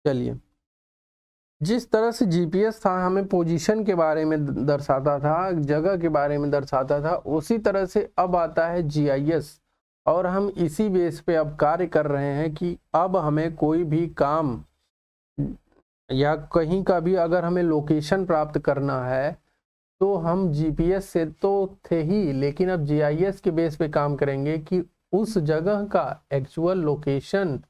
चलिए, जिस तरह से जीपीएस था हमें पोजीशन के बारे में दर्शाता था, जगह के बारे में दर्शाता था, उसी तरह से अब आता है जीआईएस, और हम इसी बेस पे अब कार्य कर रहे हैं कि अब हमें कोई भी काम या कहीं का भी अगर हमें लोकेशन प्राप्त करना है तो हम जीपीएस से तो थे ही, लेकिन अब जीआईएस के बेस पे काम करेंगे कि उस जगह का एक्चुअल लोकेशन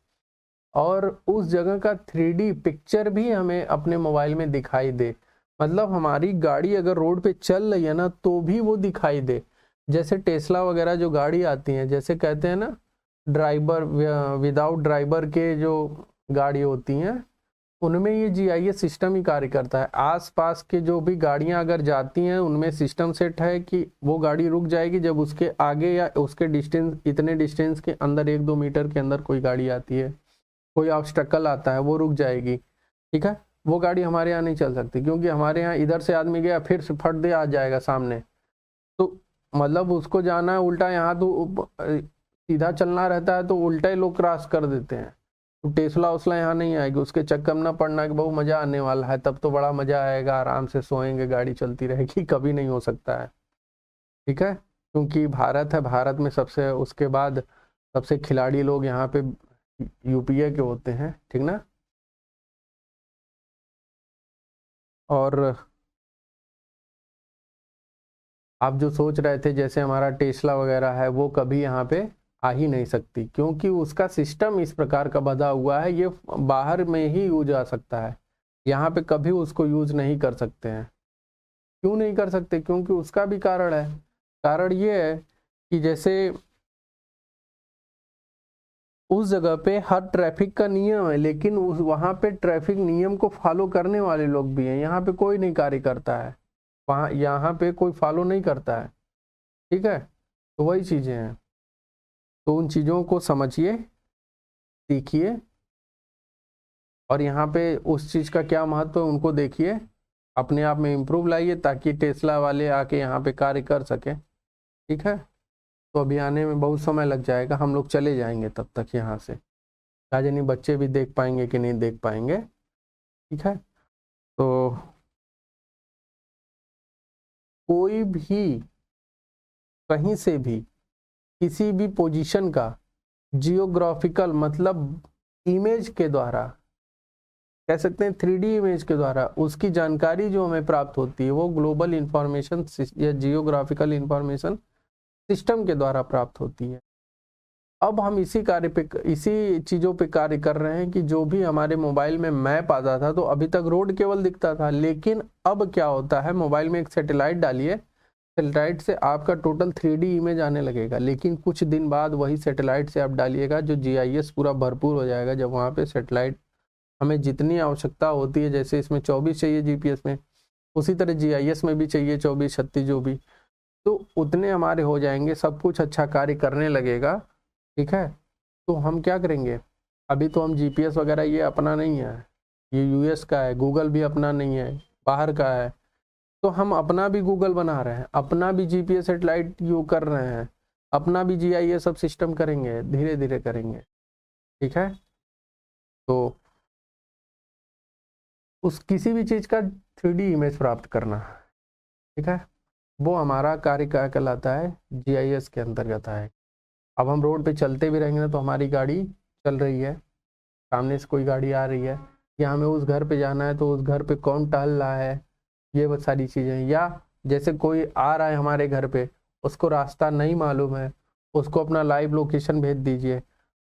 और उस जगह का 3D पिक्चर भी हमें अपने मोबाइल में दिखाई दे। मतलब हमारी गाड़ी अगर रोड पे चल रही है ना तो भी वो दिखाई दे। जैसे टेस्ला वगैरह जो गाड़ी आती हैं, जैसे कहते हैं ना ड्राइवर विदाउट ड्राइवर के जो गाड़ी होती हैं, उनमें ये जीआईएस सिस्टम ही कार्य करता है। आसपास के जो भी गाड़ियां अगर जाती हैं उनमें सिस्टम सेट है कि वो गाड़ी रुक जाएगी जब उसके आगे या उसके डिस्टेंस, इतने डिस्टेंस के अंदर 1-2 मीटर के अंदर कोई गाड़ी आती है, कोई ऑब्स्टेकल आता है, वो रुक जाएगी, ठीक है। वो गाड़ी हमारे यहाँ नहीं चल सकती, क्योंकि हमारे यहाँ इधर से आदमी गया फिर से फट दे आ जाएगा सामने, तो मतलब उसको जाना है उल्टा, यहाँ तो सीधा चलना रहता है तो उल्टा ही लोग क्रॉस कर देते हैं। तो टेस्ला उसला यहाँ नहीं आएगी, उसके चक्कर में ना पड़ना कि बहुत मज़ा आने वाला है, तब तो बड़ा मज़ा आएगा, आराम से सोएंगे, गाड़ी चलती रहेगी, कभी नहीं हो सकता है, ठीक है। क्योंकि भारत है, भारत में सबसे उसके बाद सबसे खिलाड़ी लोग यहाँ पे यूपीए के होते हैं, ठीक ना। और आप जो सोच रहे थे जैसे हमारा टेस्ला वगैरह है, वो कभी यहाँ पे आ ही नहीं सकती, क्योंकि उसका सिस्टम इस प्रकार का बधा हुआ है, ये बाहर में ही यूज आ सकता है, यहाँ पे कभी उसको यूज नहीं कर सकते हैं। क्यों नहीं कर सकते? क्योंकि उसका भी कारण है। कारण ये है कि जैसे उस जगह पे हर ट्रैफिक का नियम है, लेकिन उस वहाँ पे ट्रैफिक नियम को फॉलो करने वाले लोग भी हैं, यहाँ पे कोई नहीं कार्य करता है, वहाँ यहाँ पे कोई फॉलो नहीं करता है, ठीक है। तो वही चीज़ें हैं। तो उन चीज़ों को समझिए, सीखिए, और यहाँ पे उस चीज़ का क्या महत्व है उनको देखिए, अपने आप में इम्प्रूव लाइए, ताकि टेस्ला वाले आके यहाँ पे कार्य कर सकें। ठीक है, तो अभी आने में बहुत समय लग जाएगा, हम लोग चले जाएंगे तब तक यहाँ से, क्या जानी बच्चे भी देख पाएंगे कि नहीं देख पाएंगे। ठीक है, तो कोई भी कहीं से भी किसी भी पोजीशन का जियोग्राफिकल मतलब इमेज के द्वारा, कह सकते हैं 3D इमेज के द्वारा, उसकी जानकारी जो हमें प्राप्त होती है वो ग्लोबल इंफॉर्मेशन या जियोग्राफिकल इंफॉर्मेशन सिस्टम के द्वारा प्राप्त होती है। अब हम इसी चीज़ों पे कार्य कर रहे हैं कि जो भी हमारे मोबाइल में मैप आता था, तो अभी तक रोड केवल दिखता था, लेकिन अब क्या होता है, मोबाइल में एक सैटेलाइट डालिए, सैटेलाइट से आपका टोटल 3D इमेज आने लगेगा, लेकिन कुछ दिन बाद वही सैटेलाइट से आप डालिएगा जो GIS पूरा भरपूर हो जाएगा। जब वहाँ पे सैटेलाइट हमें जितनी आवश्यकता होती है, जैसे इसमें 24 चाहिए GPS में, उसी तरह GIS में भी चाहिए 24 36 जो भी, तो उतने हमारे हो जाएंगे, सब कुछ अच्छा कार्य करने लगेगा। ठीक है, तो हम क्या करेंगे, अभी तो हम GPS वगैरह ये अपना नहीं है, ये US का है, गूगल भी अपना नहीं है, बाहर का है, तो हम अपना भी गूगल बना रहे हैं, अपना भी GPS सेटेलाइट यूज कर रहे हैं, अपना भी GIS सब सिस्टम करेंगे, धीरे धीरे करेंगे। ठीक है, तो उस किसी भी चीज़ का 3D इमेज प्राप्त करना, ठीक है, वो हमारा कार्य क्या कहलाता है, GIS के अंतर्गत है। अब हम रोड पे चलते भी रहेंगे ना, तो हमारी गाड़ी चल रही है, सामने से कोई गाड़ी आ रही है, या हमें उस घर पे जाना है तो उस घर पे कौन टहल रहा है, ये बहुत सारी चीज़ें, या जैसे कोई आ रहा है हमारे घर पे, उसको रास्ता नहीं मालूम है, उसको अपना लाइव लोकेशन भेज दीजिए,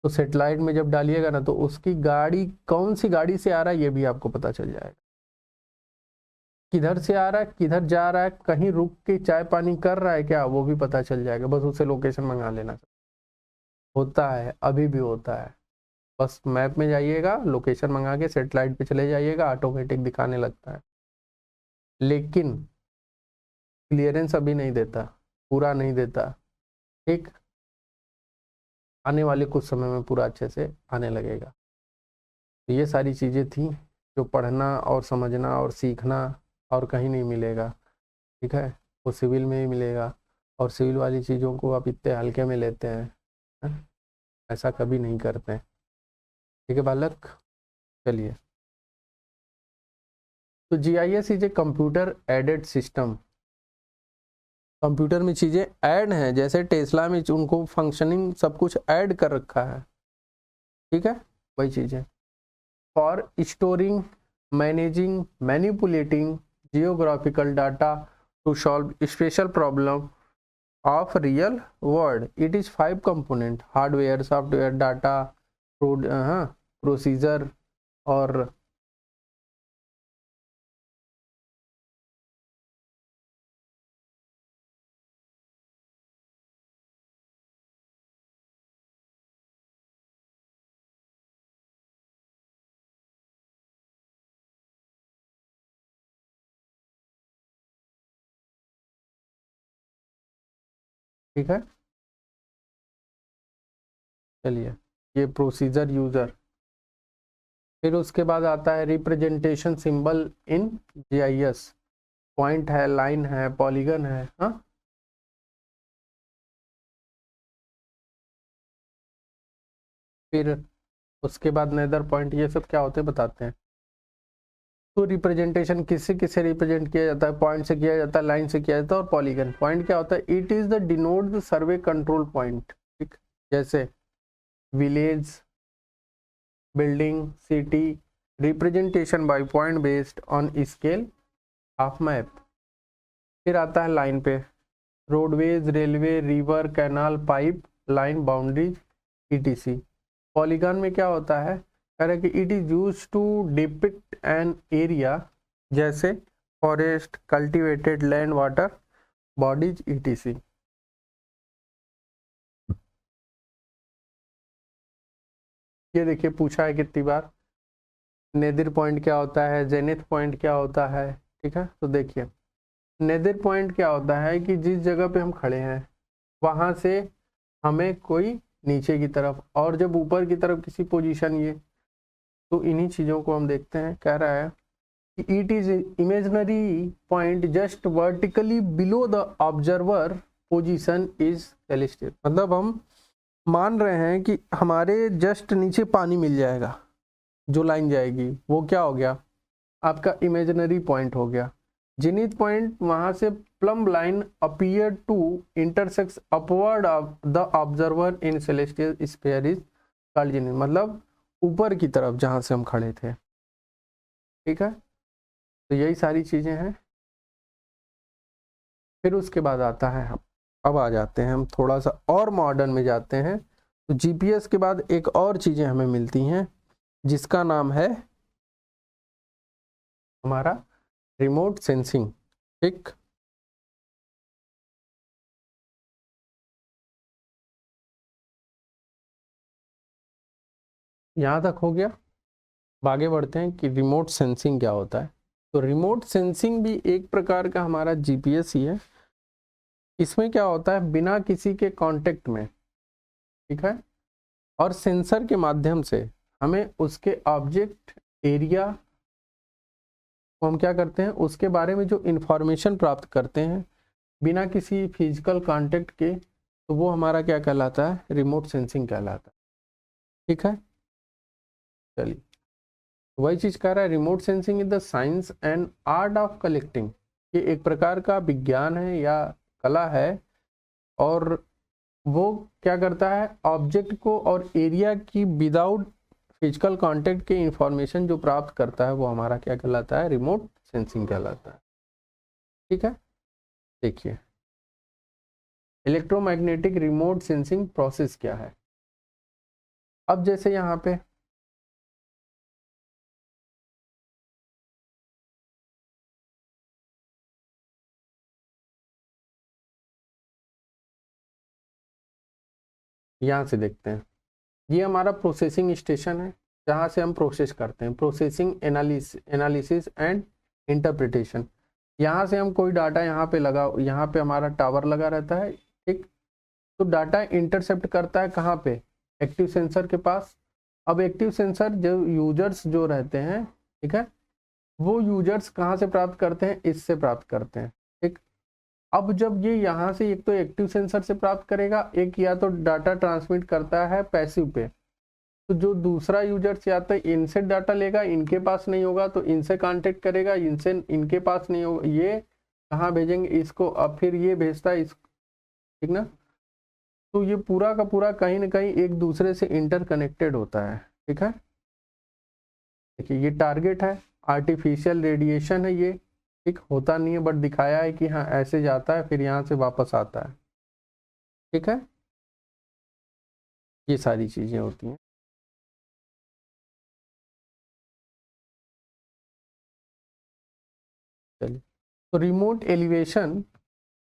तो सेटेलाइट में जब डालिएगा ना, तो उसकी गाड़ी कौन सी गाड़ी से आ रहा है ये भी आपको पता चल जाएगा, किधर से आ रहा है, किधर जा रहा है, कहीं रुक के चाय पानी कर रहा है क्या, वो भी पता चल जाएगा, बस उसे लोकेशन मंगा लेना। होता है, अभी भी होता है, बस मैप में जाइएगा, लोकेशन मंगा के सेटेलाइट पे चले जाइएगा, ऑटोमेटिक दिखाने लगता है, लेकिन क्लियरेंस अभी नहीं देता, पूरा नहीं देता। ठीक, आने वाले कुछ समय में पूरा अच्छे से आने लगेगा। तो ये सारी चीज़ें थी जो पढ़ना और समझना और सीखना और कहीं नहीं मिलेगा। ठीक है, वो सिविल में ही मिलेगा, और सिविल वाली चीज़ों को आप इतने हल्के में लेते हैं, ऐसा कभी नहीं करते हैं। ठीक है बालक, चलिए, तो GIS is a computer aided system, computer में चीज़ें ऐड हैं, जैसे टेस्ला में उनको फंक्शनिंग सब कुछ ऐड कर रखा है। ठीक है, वही चीज़ है, for storing, managing, manipulating geographical data to solve spatial problem of real world. It is 5 component, hardware, software, data, procedure और ठीक है, चलिए, ये प्रोसीजर यूज़र, फिर उसके बाद आता है रिप्रेजेंटेशन सिंबल इन GIS, पॉइंट है, लाइन है, पॉलीगन है, हाँ, फिर उसके बाद नेदर पॉइंट, ये सब क्या होते हैं बताते हैं। तो रिप्रेजेंटेशन किससे किससे रिप्रेजेंट किया जाता है, पॉइंट से किया जाता है, लाइन से किया जाता है, और पॉलीगन। पॉइंट क्या होता है, it is the denote the survey control point. ठीक, जैसे village, building, city, representation by point based on scale of map. फिर आता है लाइन पे, roadways, railway, river, canal, pipeline, boundaries, ETC। Polygon में क्या होता है, कह रहे कि it is use to depict an area, जैसे forest, cultivated land, water bodies, ETC। ये देखिए पूछा है कितनी बार, नेदिर पॉइंट क्या होता है, जेनिथ पॉइंट क्या होता है। ठीक है, तो देखिए नेदिर पॉइंट क्या होता है कि जिस जगह पे हम खड़े हैं वहां से हमें कोई नीचे की तरफ, और जब ऊपर की तरफ किसी पोजीशन ये, तो इन्हीं चीज़ों को हम देखते हैं। कह रहा है कि it is imaginary point just vertically below the observer position is celestial. मतलब हम मान रहे हैं कि हमारे जस्ट नीचे पानी मिल जाएगा, जो लाइन जाएगी वो क्या हो गया, आपका इमेजिनरी पॉइंट हो गया। जेनिथ पॉइंट वहां से plumb line appear to intersects upward of the observer in celestial sphere is called zenith. मतलब ऊपर की तरफ जहां से हम खड़े थे। ठीक है, तो यही सारी चीजें हैं। फिर उसके बाद आता है, अब आ जाते हैं हम थोड़ा सा और मॉडर्न में जाते हैं। तो जीपीएस के बाद एक और चीजें हमें मिलती हैं जिसका नाम है हमारा रिमोट सेंसिंग। ठीक, यहां तक हो गया। आगे बढ़ते हैं कि रिमोट सेंसिंग क्या होता है। तो रिमोट सेंसिंग भी एक प्रकार का हमारा जीपीएस ही है। इसमें क्या होता है, बिना किसी के कांटेक्ट में, ठीक है, और सेंसर के माध्यम से हमें उसके ऑब्जेक्ट एरिया को हम क्या करते हैं, उसके बारे में जो इंफॉर्मेशन प्राप्त करते हैं बिना किसी फिजिकल कांटेक्ट के, तो वो हमारा क्या कहलाता है, रिमोट सेंसिंग कहलाता है। ठीक है, चलिए, वही चीज कह रहा है, remote sensing is the science and art of collecting. ये एक प्रकार का विज्ञान है या कला है, और वो क्या करता है, ऑब्जेक्ट को और एरिया की विदाउट फिजिकल कांटेक्ट के इंफॉर्मेशन जो प्राप्त करता है वो हमारा क्या कहलाता है, रिमोट सेंसिंग कहलाता है। ठीक है, देखिए इलेक्ट्रोमैग्नेटिक रिमोट सेंसिंग प्रोसेस क्या है। अब जैसे यहाँ पे यहाँ से देखते हैं, ये हमारा प्रोसेसिंग स्टेशन है जहाँ से हम प्रोसेस करते हैं, प्रोसेसिंग एनालिसिस एंड इंटरप्रिटेशन। यहाँ से हम कोई डाटा यहाँ पे लगा, यहाँ पे हमारा टावर लगा रहता है। ठीक, तो डाटा इंटरसेप्ट करता है कहाँ पे, एक्टिव सेंसर के पास। अब एक्टिव सेंसर जो यूजर्स जो रहते हैं, ठीक है, वो यूजर्स कहाँ से प्राप्त करते हैं, इससे प्राप्त करते हैं। ठीक, अब जब ये यहाँ से एक तो एक्टिव सेंसर से प्राप्त करेगा, एक या तो डाटा ट्रांसमिट करता है पैसिव पे, तो जो दूसरा यूजर्स या तो इनसे डाटा लेगा, इनके पास नहीं होगा तो इनसे कांटेक्ट करेगा, इनसे इनके पास नहीं होगा, ये कहाँ भेजेंगे इसको, अब फिर ये भेजता है इस, ठीक ना। तो ये पूरा का पूरा कहीं ना कहीं एक दूसरे से इंटरकनेक्टेड होता है। ठीक है, देखिए ये टारगेट है, आर्टिफिशियल रेडिएशन है ये। ठीक, होता नहीं है बट दिखाया है कि हाँ ऐसे जाता है फिर यहाँ से वापस आता है। ठीक है, ये सारी चीजें होती हैं। चलिए, तो remote elevation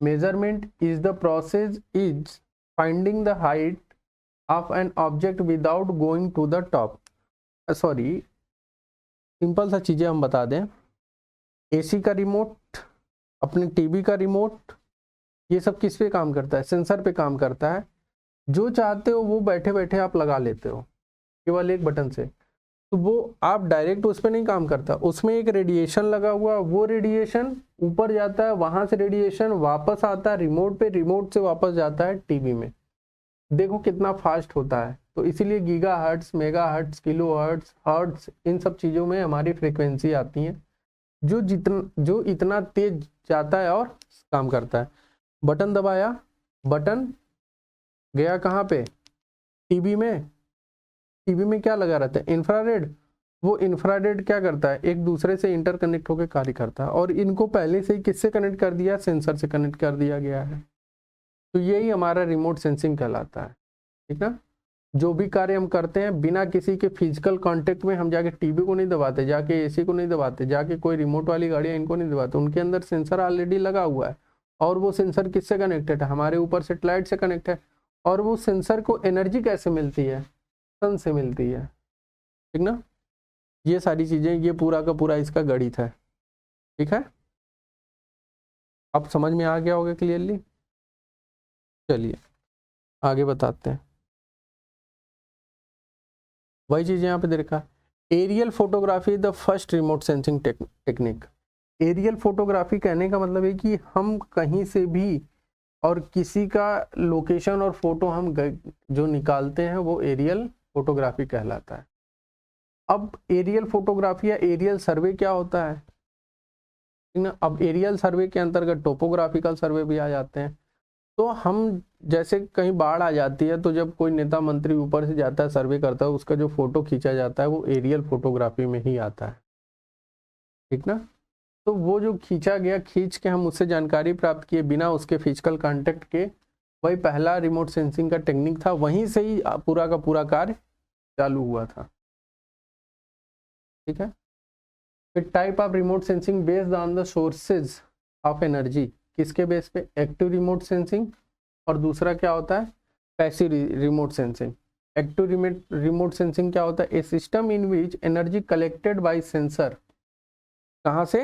measurement is the process is finding the height of an object without going to the top। Sorry, simple सा चीजें हम बता दें, एसी का रिमोट, अपने टीवी का रिमोट, ये सब किस पे काम करता है, सेंसर पे काम करता है। जो चाहते हो वो बैठे बैठे आप लगा लेते हो केवल एक बटन से, तो वो आप डायरेक्ट उस पर नहीं काम करता, उसमें एक रेडिएशन लगा हुआ, वो रेडिएशन ऊपर जाता है, वहां से रेडिएशन वापस आता है रिमोट पे, रिमोट से वापस जाता है टीवी में। देखो कितना फास्ट होता है। तो इसीलिए gigahertz, megahertz, kilohertz, hertz, इन सब चीज़ों में हमारी फ्रीक्वेंसी आती है जो इतना तेज जाता है और काम करता है। बटन दबाया, बटन गया कहाँ पे, टीवी में। टीवी में क्या लगा रहता है, इंफ्रारेड। वो इंफ्रारेड क्या करता है, एक दूसरे से इंटरकनेक्ट होकर कार्य करता है, और इनको पहले से ही किससे कनेक्ट कर दिया, सेंसर से कनेक्ट कर दिया गया है। तो यही हमारा रिमोट सेंसिंग कहलाता है। ठीक है, जो भी कार्य हम करते हैं बिना किसी के फिजिकल कांटेक्ट में, हम जाके टीवी को नहीं दबाते, जाके एसी को नहीं दबाते, जाके कोई रिमोट वाली गाड़ियाँ इनको नहीं दबाते, उनके अंदर सेंसर ऑलरेडी लगा हुआ है, और वो सेंसर किससे कनेक्टेड है, हमारे ऊपर सेटेलाइट से कनेक्ट है। और वो सेंसर को एनर्जी कैसे मिलती है, सन से मिलती है। ठीक ना, ये सारी चीजें, ये पूरा का पूरा इसका गणित है। ठीक है, अब समझ में आ गया होगा क्लियरली। चलिए आगे बताते हैं। वही चीज़ यहाँ पे दे रखा है। Aerial photography the first remote sensing technique. Aerial photography कहने का मतलब है कि हम कहीं से भी और किसी का लोकेशन और फोटो हम जो निकालते हैं वो एरियल फोटोग्राफी कहलाता है। अब एरियल फोटोग्राफी या एरियल सर्वे क्या होता है ना। अब एरियल सर्वे के अंतर्गत टोपोग्राफिकल सर्वे भी आ जाते हैं। तो हम जैसे कहीं बाढ़ आ जाती है तो जब कोई नेता मंत्री ऊपर से जाता है सर्वे करता है, उसका जो फोटो खींचा जाता है वो एरियल फोटोग्राफी में ही आता है, ठीक ना। तो वो जो खींचा गया, खींच के हम उससे जानकारी प्राप्त किए बिना उसके फिजिकल कांटेक्ट के, वही पहला रिमोट सेंसिंग का टेक्निक था। वहीं से ही पूरा का पूरा कार्य चालू हुआ था, ठीक है। फिर type of remote sensing based on the sources of energy, किसके बेस पे, एक्टिव रिमोट सेंसिंग, और दूसरा क्या होता है passive remote sensing. Active remote sensing क्या होता है, a system in which energy collected by sensor, कहाँ से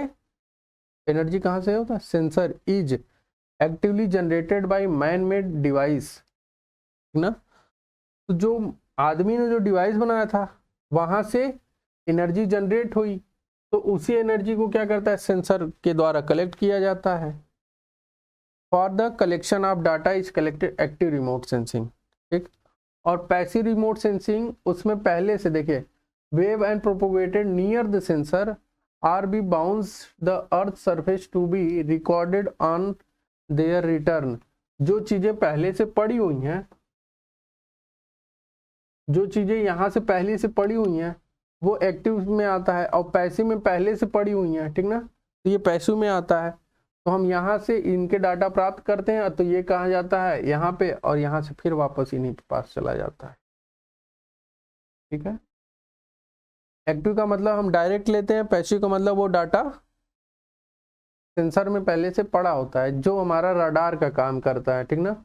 एनर्जी कहाँ से होता है, sensor, is actively generated by man made device, ना। तो जो आदमी ने जो डिवाइस बनाया था वहां से एनर्जी जनरेट हुई, तो उसी एनर्जी को क्या करता है, सेंसर के द्वारा कलेक्ट किया जाता है। For the collection of data is collected active remote sensing, ठीक। और पैसिव रिमोट सेंसिंग, उसमें पहले से देखिए, wave and propagated near the sensor are be bounce the earth surface to be recorded on their return. जो चीजें पहले से पड़ी हुई हैं, जो चीजें यहाँ से पहले से पड़ी हुई हैं वो एक्टिव में आता है, और पैसिव में पहले से पड़ी हुई हैं, ठीक ना। तो ये पैसिव में आता है, तो हम यहाँ से इनके डाटा प्राप्त करते हैं, तो ये कहाँ जाता है, यहाँ पे, और यहाँ से फिर वापस इन्हीं के पास चला जाता है, ठीक है। एक्टिव का मतलब हम डायरेक्ट लेते हैं, पैसिव का मतलब वो डाटा सेंसर में पहले से पड़ा होता है, जो हमारा रडार का काम करता है, ठीक ना।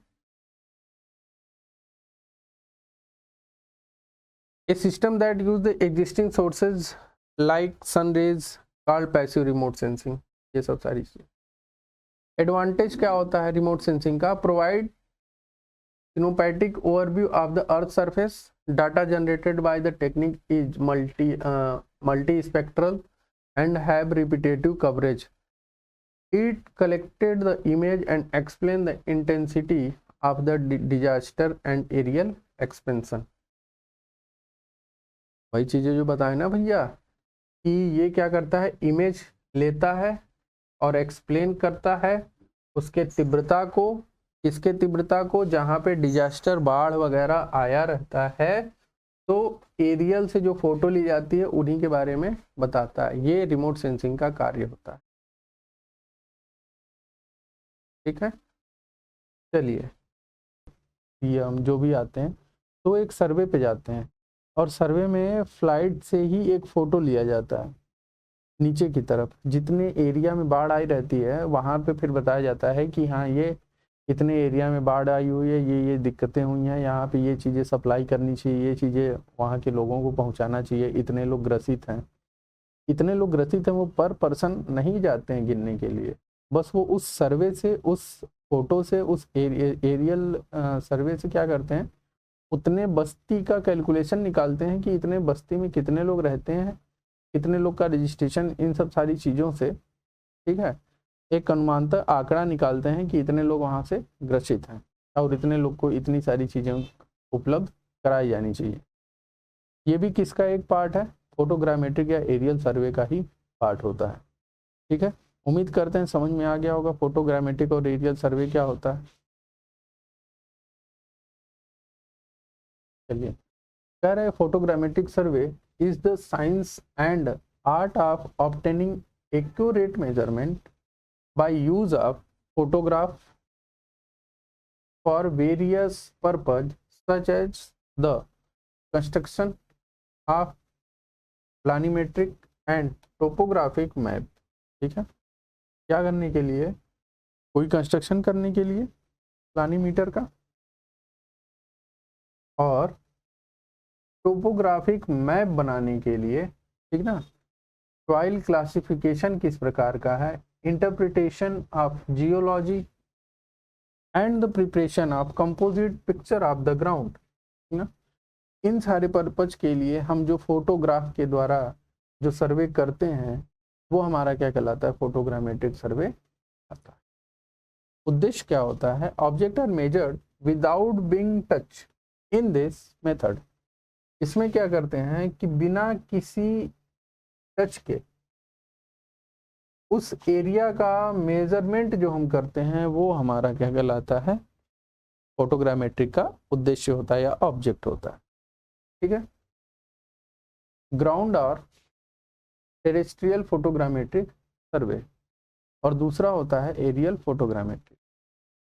A system that use the existing sources like sun rays called passive remote sensing। ये सब सारी चीजें। एडवांटेज क्या होता है रिमोट सेंसिंग का, provide synoptic overview of the earth surface, data generated by the technique is multispectral and have repetitive coverage. It collected the image and explain the intensity of the disaster and aerial expansion. वही चीजें जो बताए ना भैया, कि ये क्या करता है, इमेज लेता है और एक्सप्लेन करता है उसके तीव्रता को, किसके तीव्रता को, जहाँ पे डिजास्टर बाढ़ वगैरह आया रहता है, तो एरियल से जो फोटो ली जाती है उन्हीं के बारे में बताता है। ये रिमोट सेंसिंग का कार्य होता है, ठीक है। चलिए, ये हम जो भी आते हैं तो एक सर्वे पे जाते हैं, और सर्वे में फ्लाइट से ही एक फ़ोटो लिया जाता है नीचे की तरफ, जितने एरिया में बाढ़ आई रहती है वहाँ पे फिर बताया जाता है कि हाँ ये इतने एरिया में बाढ़ आई हुई है, ये दिक्कतें हुई हैं, यहाँ पे ये चीज़ें सप्लाई करनी चाहिए, ये चीज़ें वहाँ के लोगों को पहुँचाना चाहिए, इतने लोग ग्रसित हैं। इतने लोग ग्रसित हैं वो पर पर्सन नहीं जाते हैं गिनने के लिए, बस वो उस सर्वे से, उस फोटो से, उस एरियल सर्वे से क्या करते हैं, उतने बस्ती का कैलकुलेशन निकालते हैं कि इतने बस्ती में कितने लोग रहते हैं, कितने लोग का रजिस्ट्रेशन, इन सब सारी चीज़ों से, ठीक है, एक अनुमानतः आंकड़ा निकालते हैं कि इतने लोग वहाँ से ग्रसित हैं और इतने लोग को इतनी सारी चीज़ें उपलब्ध कराई जानी चाहिए। ये भी किसका एक पार्ट है, फोटोग्रामेट्रिक या एरियल सर्वे का ही पार्ट होता है, ठीक है। उम्मीद करते हैं समझ में आ गया होगा फोटोग्रामेट्रिक और एरियल सर्वे क्या होता है। चलिए, कह रहे photogrammetric survey is the science and art of obtaining accurate measurement by use of photograph for various purpose such as the construction of planimetric and topographic map, ठीक है। क्या करने के लिए, कोई कंस्ट्रक्शन करने के लिए प्लानीमीटर का, और टोपोग्राफिक मैप बनाने के लिए, ठीक ना। सॉइल क्लासिफिकेशन किस प्रकार का है, interpretation of geology and the preparation of composite picture of the ground, ठीक ना। इन सारे पर्पज के लिए हम जो फोटोग्राफ के द्वारा जो सर्वे करते हैं वो हमारा क्या कहलाता है, फोटोग्रामेट्रिक सर्वे आता है। उद्देश्य क्या होता है, object are measured without being touch in this method. इसमें क्या करते हैं कि बिना किसी टच के उस एरिया का मेजरमेंट जो हम करते हैं वो हमारा क्या कहलाता है, फोटोग्रामेट्रिक का उद्देश्य होता है या ऑब्जेक्ट होता है। ठीक है, ग्राउंड और टेरेस्ट्रियल फोटोग्रामेट्रिक सर्वे और दूसरा होता है एरियल फोटोग्रामेट्रिक।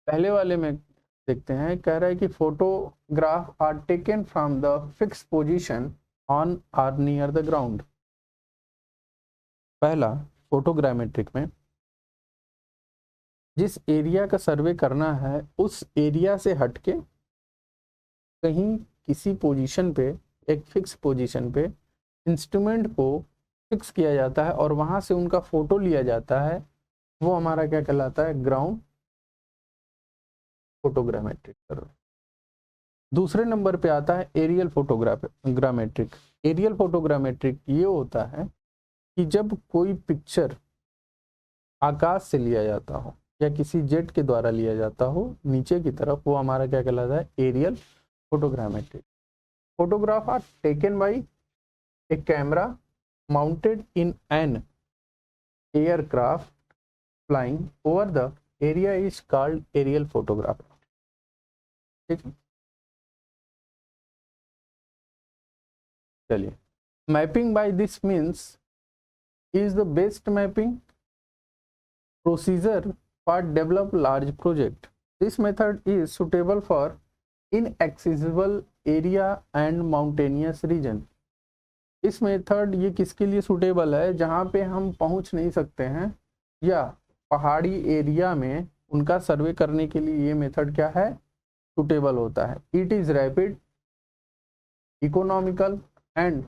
पहले वाले में देखते हैं, कह रहा है कि photograph are taken from the fixed position on or near the ground. पहला फोटोग्रामेट्रिक में जिस एरिया का सर्वे करना है उस एरिया से हटके कहीं किसी पोजीशन पे, एक फिक्स पोजीशन पे इंस्ट्रूमेंट को फिक्स किया जाता है और वहां से उनका फोटो लिया जाता है, वो हमारा क्या कहलाता है, ग्राउंड फोटोग्रामेट्रिक सर्वे। दूसरे नंबर पे आता है एरियल फोटोग्रामेट्रिक। एरियल फोटोग्रामेट्रिक ये होता है कि जब कोई पिक्चर आकाश से लिया जाता हो या किसी जेट के द्वारा लिया जाता हो नीचे की तरफ, वो हमारा क्या कहलाता है, aerial photogrammetric. Photograph are taken by a camera mounted in an aircraft flying over the area is called aerial photography। ठीक है, चलिए, mapping by this means is the best mapping procedure for develop large project. This method is suitable for inaccessible area and mountainous region। इस मेथड ये किसके लिए सूटेबल है, जहाँ पे हम पहुँच नहीं सकते हैं या पहाड़ी एरिया में उनका सर्वे करने के लिए ये मेथड क्या है, सूटेबल होता है। It is rapid, economical and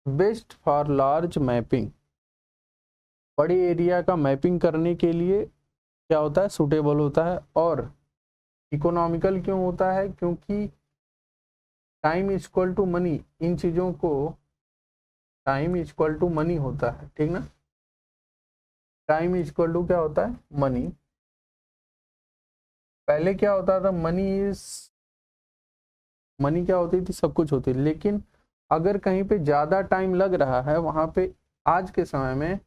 best for large mapping. बड़े एरिया का मैपिंग करने के लिए क्या होता है, सूटेबल होता है। और इकोनॉमिकल क्यों होता है, क्योंकि time is equal to money, इन चीज़ों को time is equal to money होता है। ठीक ना, टाइम इज इक्वल टू क्या होता है, मनी। पहले क्या होता था, मनी क्या होती थी, सब कुछ होती थी, लेकिन अगर कहीं पे ज़्यादा टाइम लग रहा है वहाँ पे आज के समय में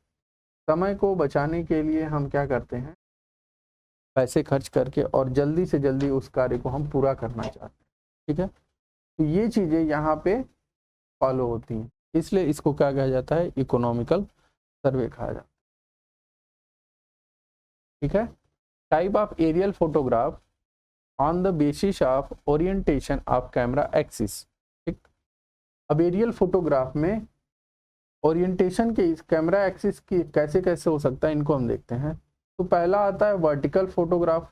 समय को बचाने के लिए हम क्या करते हैं, पैसे खर्च करके और जल्दी से जल्दी उस कार्य को हम पूरा करना चाहते हैं। ठीक है, तो ये चीज़ें यहाँ पे फॉलो होती हैं, इसलिए इसको क्या कहा जाता है, इकोनॉमिकल सर्वे कहा जाता है। ठीक है, type of aerial photograph on the basis of orientation of camera axis. ठीक, अब एरियल फोटोग्राफ में ओरिएंटेशन के इस कैमरा एक्सिस की कैसे कैसे हो सकता है, इनको हम देखते हैं। तो पहला आता है वर्टिकल फोटोग्राफ।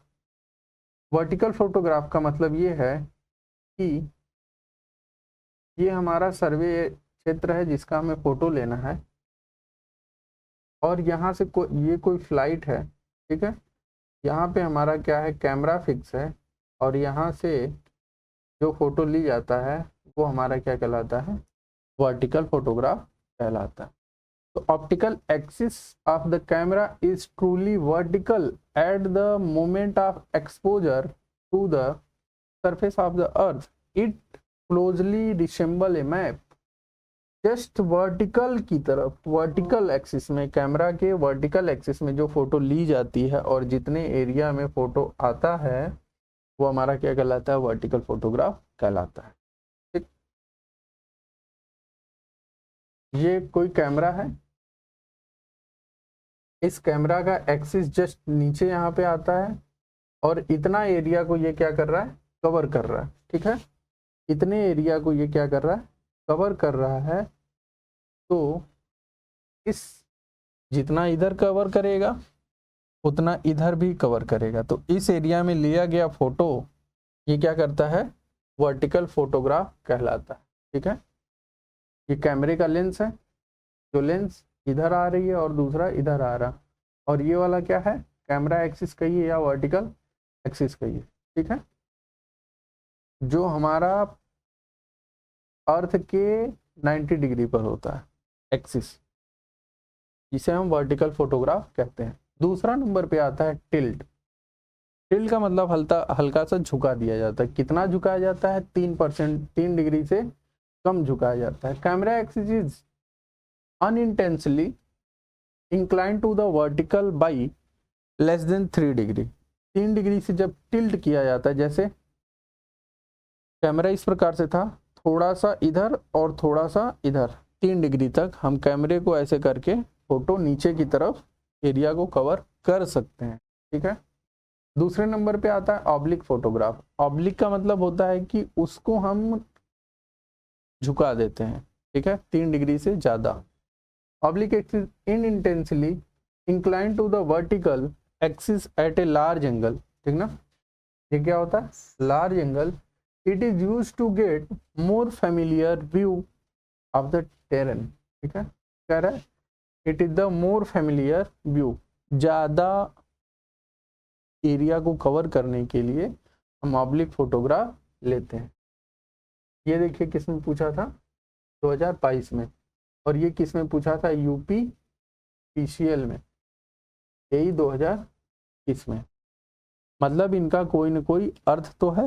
वर्टिकल फोटोग्राफ का मतलब ये है कि ये हमारा सर्वे क्षेत्र है जिसका हमें फोटो लेना है और यहाँ से ये कोई फ्लाइट है। ठीक है, यहाँ पे हमारा क्या है, कैमरा फिक्स है और यहाँ से जो फोटो ली जाता है वो हमारा क्या कहलाता है, वर्टिकल फोटोग्राफ कहलाता है। तो optical axis of the camera is truly vertical at the moment of exposure to the surface of the earth. It closely resemble a map. Just vertical की तरफ, वर्टिकल एक्सिस में, कैमरा के वर्टिकल एक्सिस में जो फोटो ली जाती है और जितने एरिया में फोटो आता है वो हमारा क्या कहलाता है, वर्टिकल फोटोग्राफ कहलाता है। ठीक, ये कोई कैमरा है, इस कैमरा का एक्सिस जस्ट नीचे यहाँ पे आता है और इतना एरिया को ये क्या कर रहा है, कवर कर रहा है। ठीक है, इतने एरिया को ये क्या कर रहा है, कवर कर रहा है। तो इस जितना इधर कवर करेगा उतना इधर भी कवर करेगा। तो इस एरिया में लिया गया फोटो ये क्या करता है, वर्टिकल फोटोग्राफ कहलाता है। ठीक है, ये कैमरे का लेंस है, जो लेंस इधर आ रही है और दूसरा इधर आ रहा, और ये वाला क्या है, कैमरा एक्सिस कहिए या वर्टिकल एक्सिस कहिए। ठीक है, जो हमारा अर्थ के 90 डिग्री पर होता है एक्सिस, जिसे हम वर्टिकल फोटोग्राफ कहते हैं। दूसरा नंबर पे आता है टिल्ट। टिल्ट का मतलब हल्का सा झुका दिया जाता है। कितना झुकाया जाता है? 3%, 3 डिग्री से कम झुकाया जाता है। Camera axis is unintentionally incline to the vertical by less than 3 degree. 3 degree से जब टिल्ट किया जाता है, जैसे कैमरा इस प्रकार से था, थोड़ा सा इधर और थोड़ा सा इधर, 3 डिग्री तक हम कैमरे को ऐसे करके फोटो नीचे की तरफ एरिया को कवर कर सकते हैं। ठीक है। दूसरे नंबर पे आता है ऑब्लिक फोटोग्राफ। ऑब्लिक का मतलब होता है कि उसको हम झुका देते हैं। ठीक है, 3 डिग्री से ज़्यादा। Oblique axis in intensely incline to the vertical axis at a large angle. ठीक ना, ये क्या होता है? Large angle. It is use to get more familiar view of the terrain. ठीक है, कह रहा है it is the more familiar view. ज़्यादा एरिया को कवर करने के लिए हम ऑब्लिक फोटोग्राफ लेते हैं। ये देखिए किसमें पूछा था? 2022 में। और ये किसमें पूछा था? यूपी पीसीएल में, यही 2021 में। मतलब इनका कोई न कोई अर्थ तो है,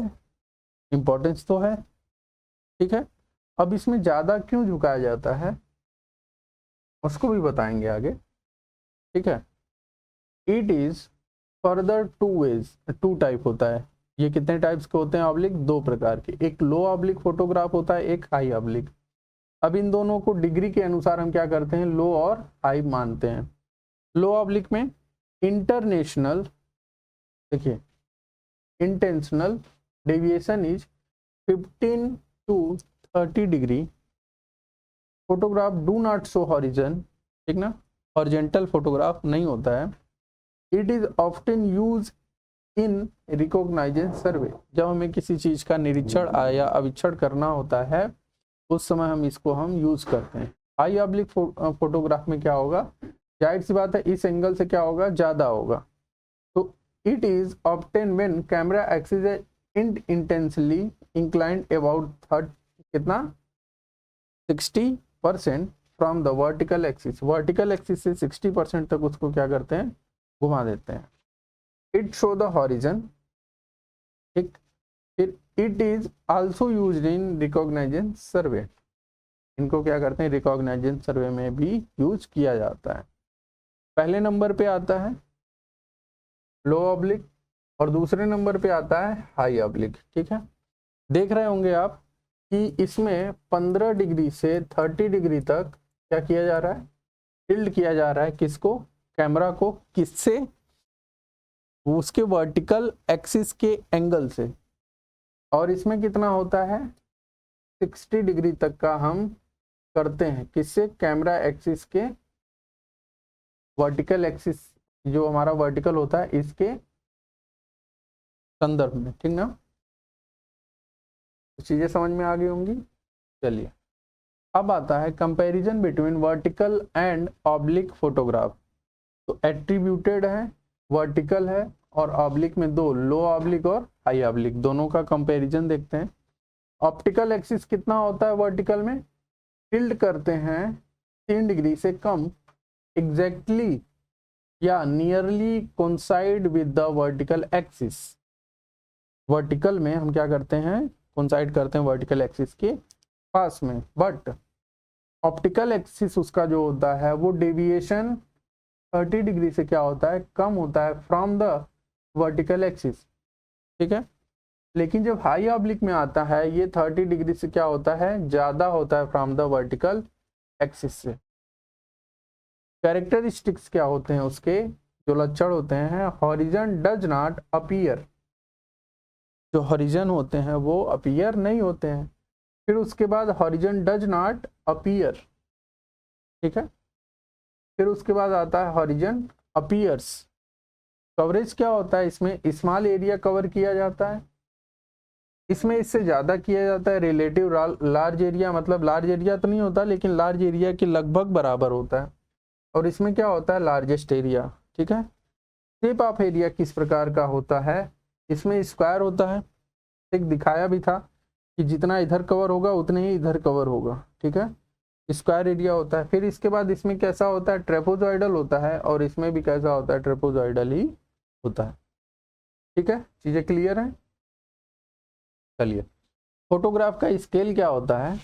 इम्पोर्टेंस तो है। ठीक है, अब इसमें ज़्यादा क्यों झुकाया जाता है उसको भी बताएंगे आगे। ठीक है, it is further two ways, 2 type होता है। ये कितने टाइप्स के होते हैं ऑब्लिक? 2 प्रकार के। एक लो ऑब्लिक फोटोग्राफ होता है, एक हाई ऑब्लिक। अब इन दोनों को डिग्री के अनुसार हम क्या करते हैं? लो और हाई मानते हैं। लो ऑब्लिक में इंटरनेशनल, देखिए intentional deviation is 15 to 30 degree. Photograph do not show horizon. ठीक ना, हॉरिजेंटल फोटोग्राफ नहीं होता है। It is often use in recognisation survey. जब हमें किसी चीज का निरीक्षण या अवीक्षण करना होता है उस समय हम इसको यूज करते हैं। हाई ऑब्लिक फोटोग्राफ में क्या होगा? जाहिर सी बात है इस एंगल से क्या होगा? ज्यादा होगा। तो it is obtain when camera axis is intensely inclined about कितना? 60% from the vertical axis. Vertical axis से 60% तक उसको क्या करते हैं? घुमा देते हैं। It show the horizon. ठीक, फिर it is also used in recognisation survey. इनको क्या करते हैं? रिकॉग्नाइजेशन सर्वे में भी यूज किया जाता है। पहले नंबर पे आता है लो ऑब्लिक और दूसरे नंबर पे आता है हाई ऑब्लिक। ठीक है, देख रहे होंगे आप कि इसमें 15 डिग्री से 30 डिग्री तक क्या किया जा रहा है? टिल्ट किया जा रहा है। किसको? कैमरा को। किससे? उसके वर्टिकल एक्सिस के एंगल से। और इसमें कितना होता है? 60 डिग्री तक का हम करते हैं। किससे? कैमरा एक्सिस के वर्टिकल एक्सिस, जो हमारा वर्टिकल होता है इसके संदर्भ में। ठीक ना, तो चीजें समझ में आ गई होंगी। चलिए, अब आता है comparison between vertical and oblique photograph. तो एट्रीब्यूटेड है, वर्टिकल है और ऑब्लिक में 2, लो ऑब्लिक और हाई ऑब्लिक, दोनों का कंपैरिजन देखते हैं। ऑप्टिकल एक्सिस कितना होता है वर्टिकल में? टिल्ट करते हैं 3 डिग्री से कम, एग्जैक्टली या nearly coincide with the vertical axis. Vertical में हम क्या करते हैं? कोइंसाइड करते हैं वर्टिकल एक्सिस के पास में। बट ऑप्टिकल एक्सिस उसका जो होता है वो डेविएशन 30 डिग्री से क्या होता है? कम होता है फ्रॉम द वर्टिकल एक्सिस। ठीक है, लेकिन जब हाई ऑब्लिक में आता है ये 30 डिग्री से क्या होता है? ज़्यादा होता है फ्रॉम द वर्टिकल एक्सिस से। कैरेक्टरिस्टिक्स क्या होते हैं उसके? जो लक्षण होते हैं, हॉरिजन डज नॉट अपीयर। जो हॉरिजन होते हैं वो अपीयर नहीं होते हैं। फिर उसके बाद हॉरिजन डज नॉट अपीयर। ठीक है, फिर उसके बाद आता है हॉरिजन अपीयर्स। कवरेज क्या होता है? इसमें स्मॉल एरिया कवर किया जाता है। इसमें इससे ज़्यादा किया जाता है रिलेटिव लार्ज एरिया, मतलब लार्ज एरिया तो नहीं होता लेकिन लार्ज एरिया के लगभग बराबर होता है। और इसमें क्या होता है? Largest area. ठीक है, शेप ऑफ एरिया किस प्रकार का होता है? इसमें स्क्वायर होता है। एक दिखाया भी था कि जितना इधर कवर होगा उतने ही इधर कवर होगा, ठीक है, स्क्वायर एरिया होता है। फिर इसके बाद इसमें कैसा होता है, ट्रेपोजॉइडल होता है, और इसमें भी कैसा होता है, ट्रेपोजॉइडल ही होता है, ठीक है, चीजें क्लियर हैं। चलिए, फोटोग्राफ का स्केल क्या होता है,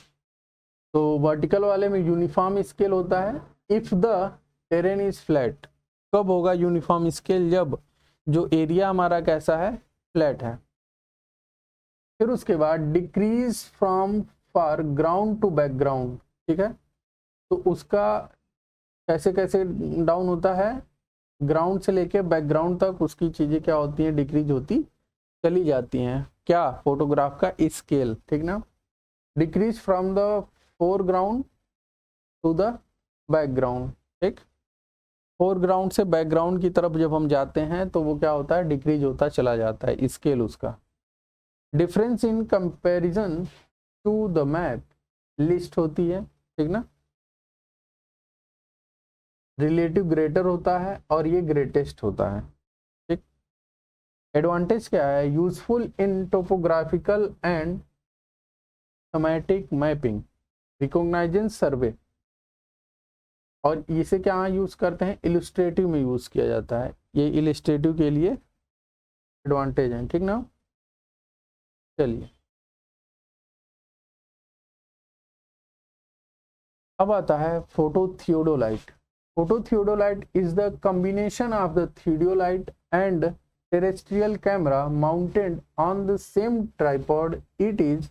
तो वर्टिकल वाले में यूनिफॉर्म स्केल होता है if the terrain is flat. कब होगा यूनिफॉर्म स्केल, जब जो एरिया हमारा कैसा है, फ्लैट है। फिर उसके बाद decrease from foreground to background, ठीक है, तो उसका कैसे कैसे डाउन होता है, ग्राउंड से लेके बैकग्राउंड तक उसकी चीजें क्या होती हैं, डिक्रीज होती चली जाती हैं। क्या, फोटोग्राफ का स्केल, ठीक ना। Decrease from the foreground to the background, ठीक, फोरग्राउंड से बैकग्राउंड की तरफ जब हम जाते हैं तो वो क्या होता है, डिक्रीज होता चला जाता है स्केल उसका। Difference in comparison to the map list होती है, ठीक ना, रिलेटिव ग्रेटर होता है और ये ग्रेटेस्ट होता है, ठीक। एडवांटेज क्या है, useful in topographical and thematic mapping, reconnaissance survey, और इसे क्या यूज करते हैं, इलस्ट्रेटिव में यूज किया जाता है, ये इलस्ट्रेटिव के लिए एडवांटेज है, ठीक ना। चलिए, अब आता है photo theodolite. Photo theodolite is the combination of the theodolite and terrestrial camera mounted on the same tripod. It is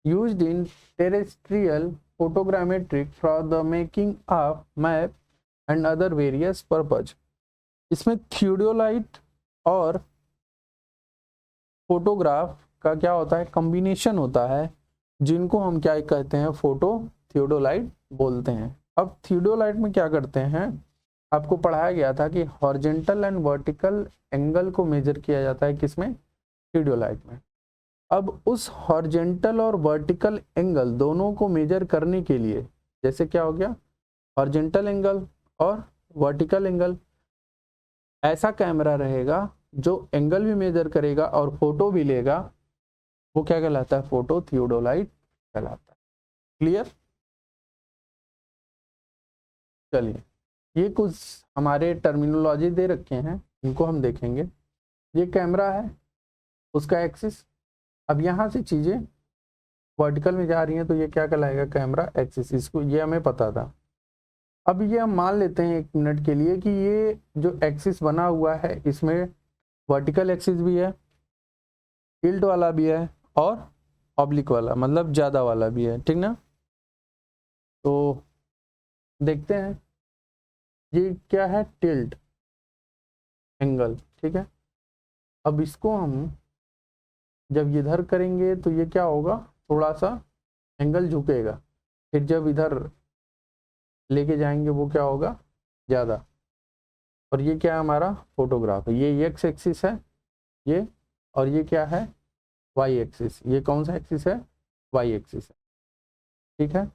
used in terrestrial photogrammetry for the making of map and other various purpose. इसमें थियोडोलाइट और फोटोग्राफ का क्या होता है, कॉम्बिनेशन होता है, जिनको हम क्या कहते हैं, फोटो थियोडोलाइट बोलते हैं। अब थियोडोलाइट में क्या करते हैं, आपको पढ़ाया गया था कि हॉरिजॉन्टल एंड वर्टिकल एंगल को मेजर किया जाता है, किसमें, थियोडोलाइट में। अब उस हॉरिजॉन्टल और वर्टिकल एंगल दोनों को मेजर करने के लिए, जैसे क्या हो गया, हॉरिजॉन्टल एंगल और वर्टिकल एंगल, ऐसा कैमरा रहेगा जो एंगल भी मेजर करेगा और फोटो भी लेगा, वो क्या कहलाता है, फोटो थियोडोलाइट कहलाता है। क्लियर। चलिए, ये कुछ हमारे टर्मिनोलॉजी दे रखे हैं, इनको हम देखेंगे। ये कैमरा है, उसका एक्सिस, अब यहाँ से चीजें वर्टिकल में जा रही हैं तो ये क्या कहलाएगा, कैमरा एक्सिस, इसको ये हमें पता था। अब ये हम मान लेते हैं 1 मिनट के लिए कि ये जो एक्सिस बना हुआ है इसमें वर्टिकल एक्सिस भी है, टिल्ट वाला भी है, और ऑब्लिक वाला मतलब ज़्यादा वाला भी है, ठीक ना। तो देखते हैं, ये क्या है, टिल्ट एंगल, ठीक है। अब इसको हम जब इधर करेंगे तो ये क्या होगा, थोड़ा सा एंगल झुकेगा, फिर जब इधर लेके जाएंगे वो क्या होगा, ज़्यादा। और ये क्या है, हमारा फोटोग्राफ है, ये एक्स एक्सिस है ये, और ये क्या है, वाई एक्सिस। ये कौन सा एक्सिस है, वाई एक्सिस है, ठीक है।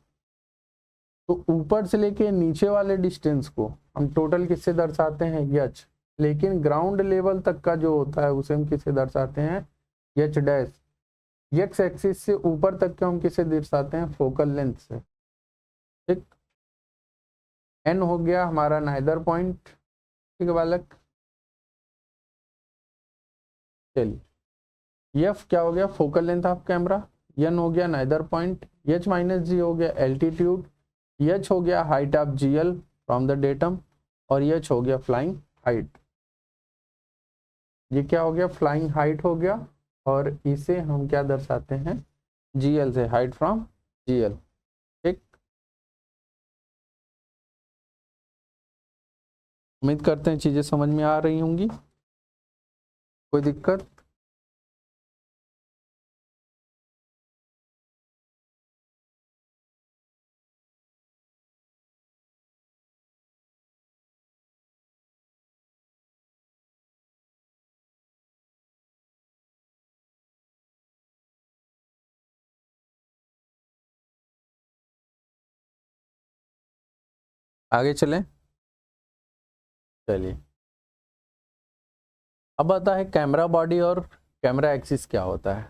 तो ऊपर से लेके नीचे वाले डिस्टेंस को हम टोटल किससे दर्शाते हैं, एच, लेकिन ग्राउंड लेवल तक का जो होता है उसे हम किससे दर्शाते हैं, एच डैश। एक्स एक्सिस से ऊपर तक के हम किसे दर्शाते हैं, फोकल लेंथ से, ठीक। एन हो गया हमारा नाइदर पॉइंट, ठीक है बालक। चलिए, एफ क्या हो गया, focal length of camera, N हो गया nadir point, H minus G हो गया एल्टीट्यूड, एच हो गया height of GL from the datum, और एच हो गया फ्लाइंग हाइट। ये क्या हो गया, फ्लाइंग हाइट हो गया, और इसे हम क्या दर्शाते हैं, जीएल से, हाइट फ्रॉम जीएल, ठीक। उम्मीद करते हैं चीजें समझ में आ रही होंगी, कोई दिक्कत। आगे चलें। चलिए, अब आता है कैमरा बॉडी और कैमरा एक्सिस क्या होता है।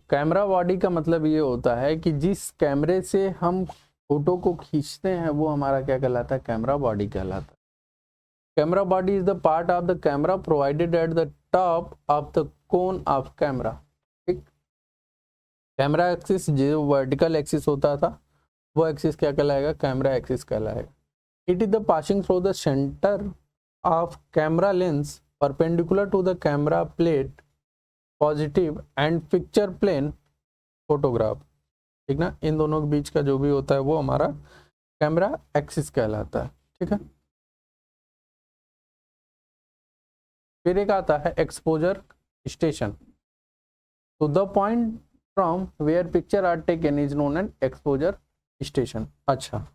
कैमरा बॉडी का मतलब ये होता है कि जिस कैमरे से हम फोटो को खींचते हैं वो हमारा क्या कहलाता है, कैमरा बॉडी कहलाता है। Camera body is the part of the camera provided at the top of the cone of camera. ठीक, कैमरा एक्सिस जो वर्टिकल एक्सिस होता था वो एक्सिस क्या कहलाएगा, कैमरा एक्सिस कहलाएगा। It is the passing through the centre of camera lens perpendicular to the camera plate positive and picture plane photograph. ठीक ना, इन दोनों के बीच का जो भी होता है वो हमारा कैमरा एक्सिस कहलाता है। ठीक है, फिर एक आता है एक्सपोजर स्टेशन। तो the point from where picture are taken is known an exposure station. अच्छा,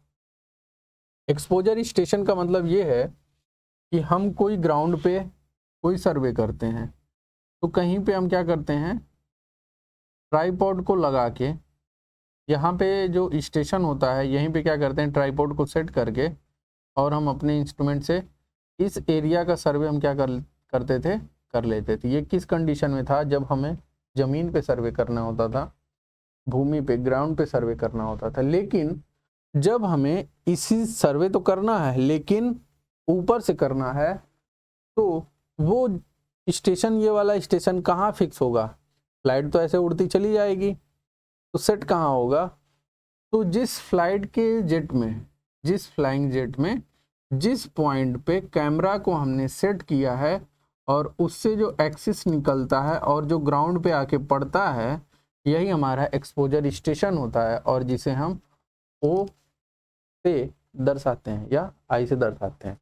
एक्सपोजर स्टेशन का मतलब ये है कि हम कोई ग्राउंड पे कोई सर्वे करते हैं तो कहीं पे हम क्या करते हैं, ट्राइपॉड को लगा के यहाँ पे जो स्टेशन होता है यहीं पे क्या करते हैं, ट्राइपॉड को सेट करके और हम अपने इंस्ट्रूमेंट से इस एरिया का सर्वे हम क्या करते थे, कर लेते थे। ये किस कंडीशन में था, जब हमें ज़मीन पे सर्वे करना होता था, भूमि पे ग्राउंड पे सर्वे करना होता था। लेकिन जब हमें इसी सर्वे तो करना है लेकिन ऊपर से करना है तो वो स्टेशन, ये वाला स्टेशन कहाँ फिक्स होगा, फ्लाइट तो ऐसे उड़ती चली जाएगी तो सेट कहाँ होगा, तो जिस फ्लाइट के जेट में, जिस फ्लाइंग जेट में जिस पॉइंट पे कैमरा को हमने सेट किया है और उससे जो एक्सिस निकलता है और जो ग्राउंड पे आके पड़ता है यही हमारा एक्सपोजर स्टेशन होता है और जिसे हम ओ से दर्शाते हैं या आई से दर्शाते हैं।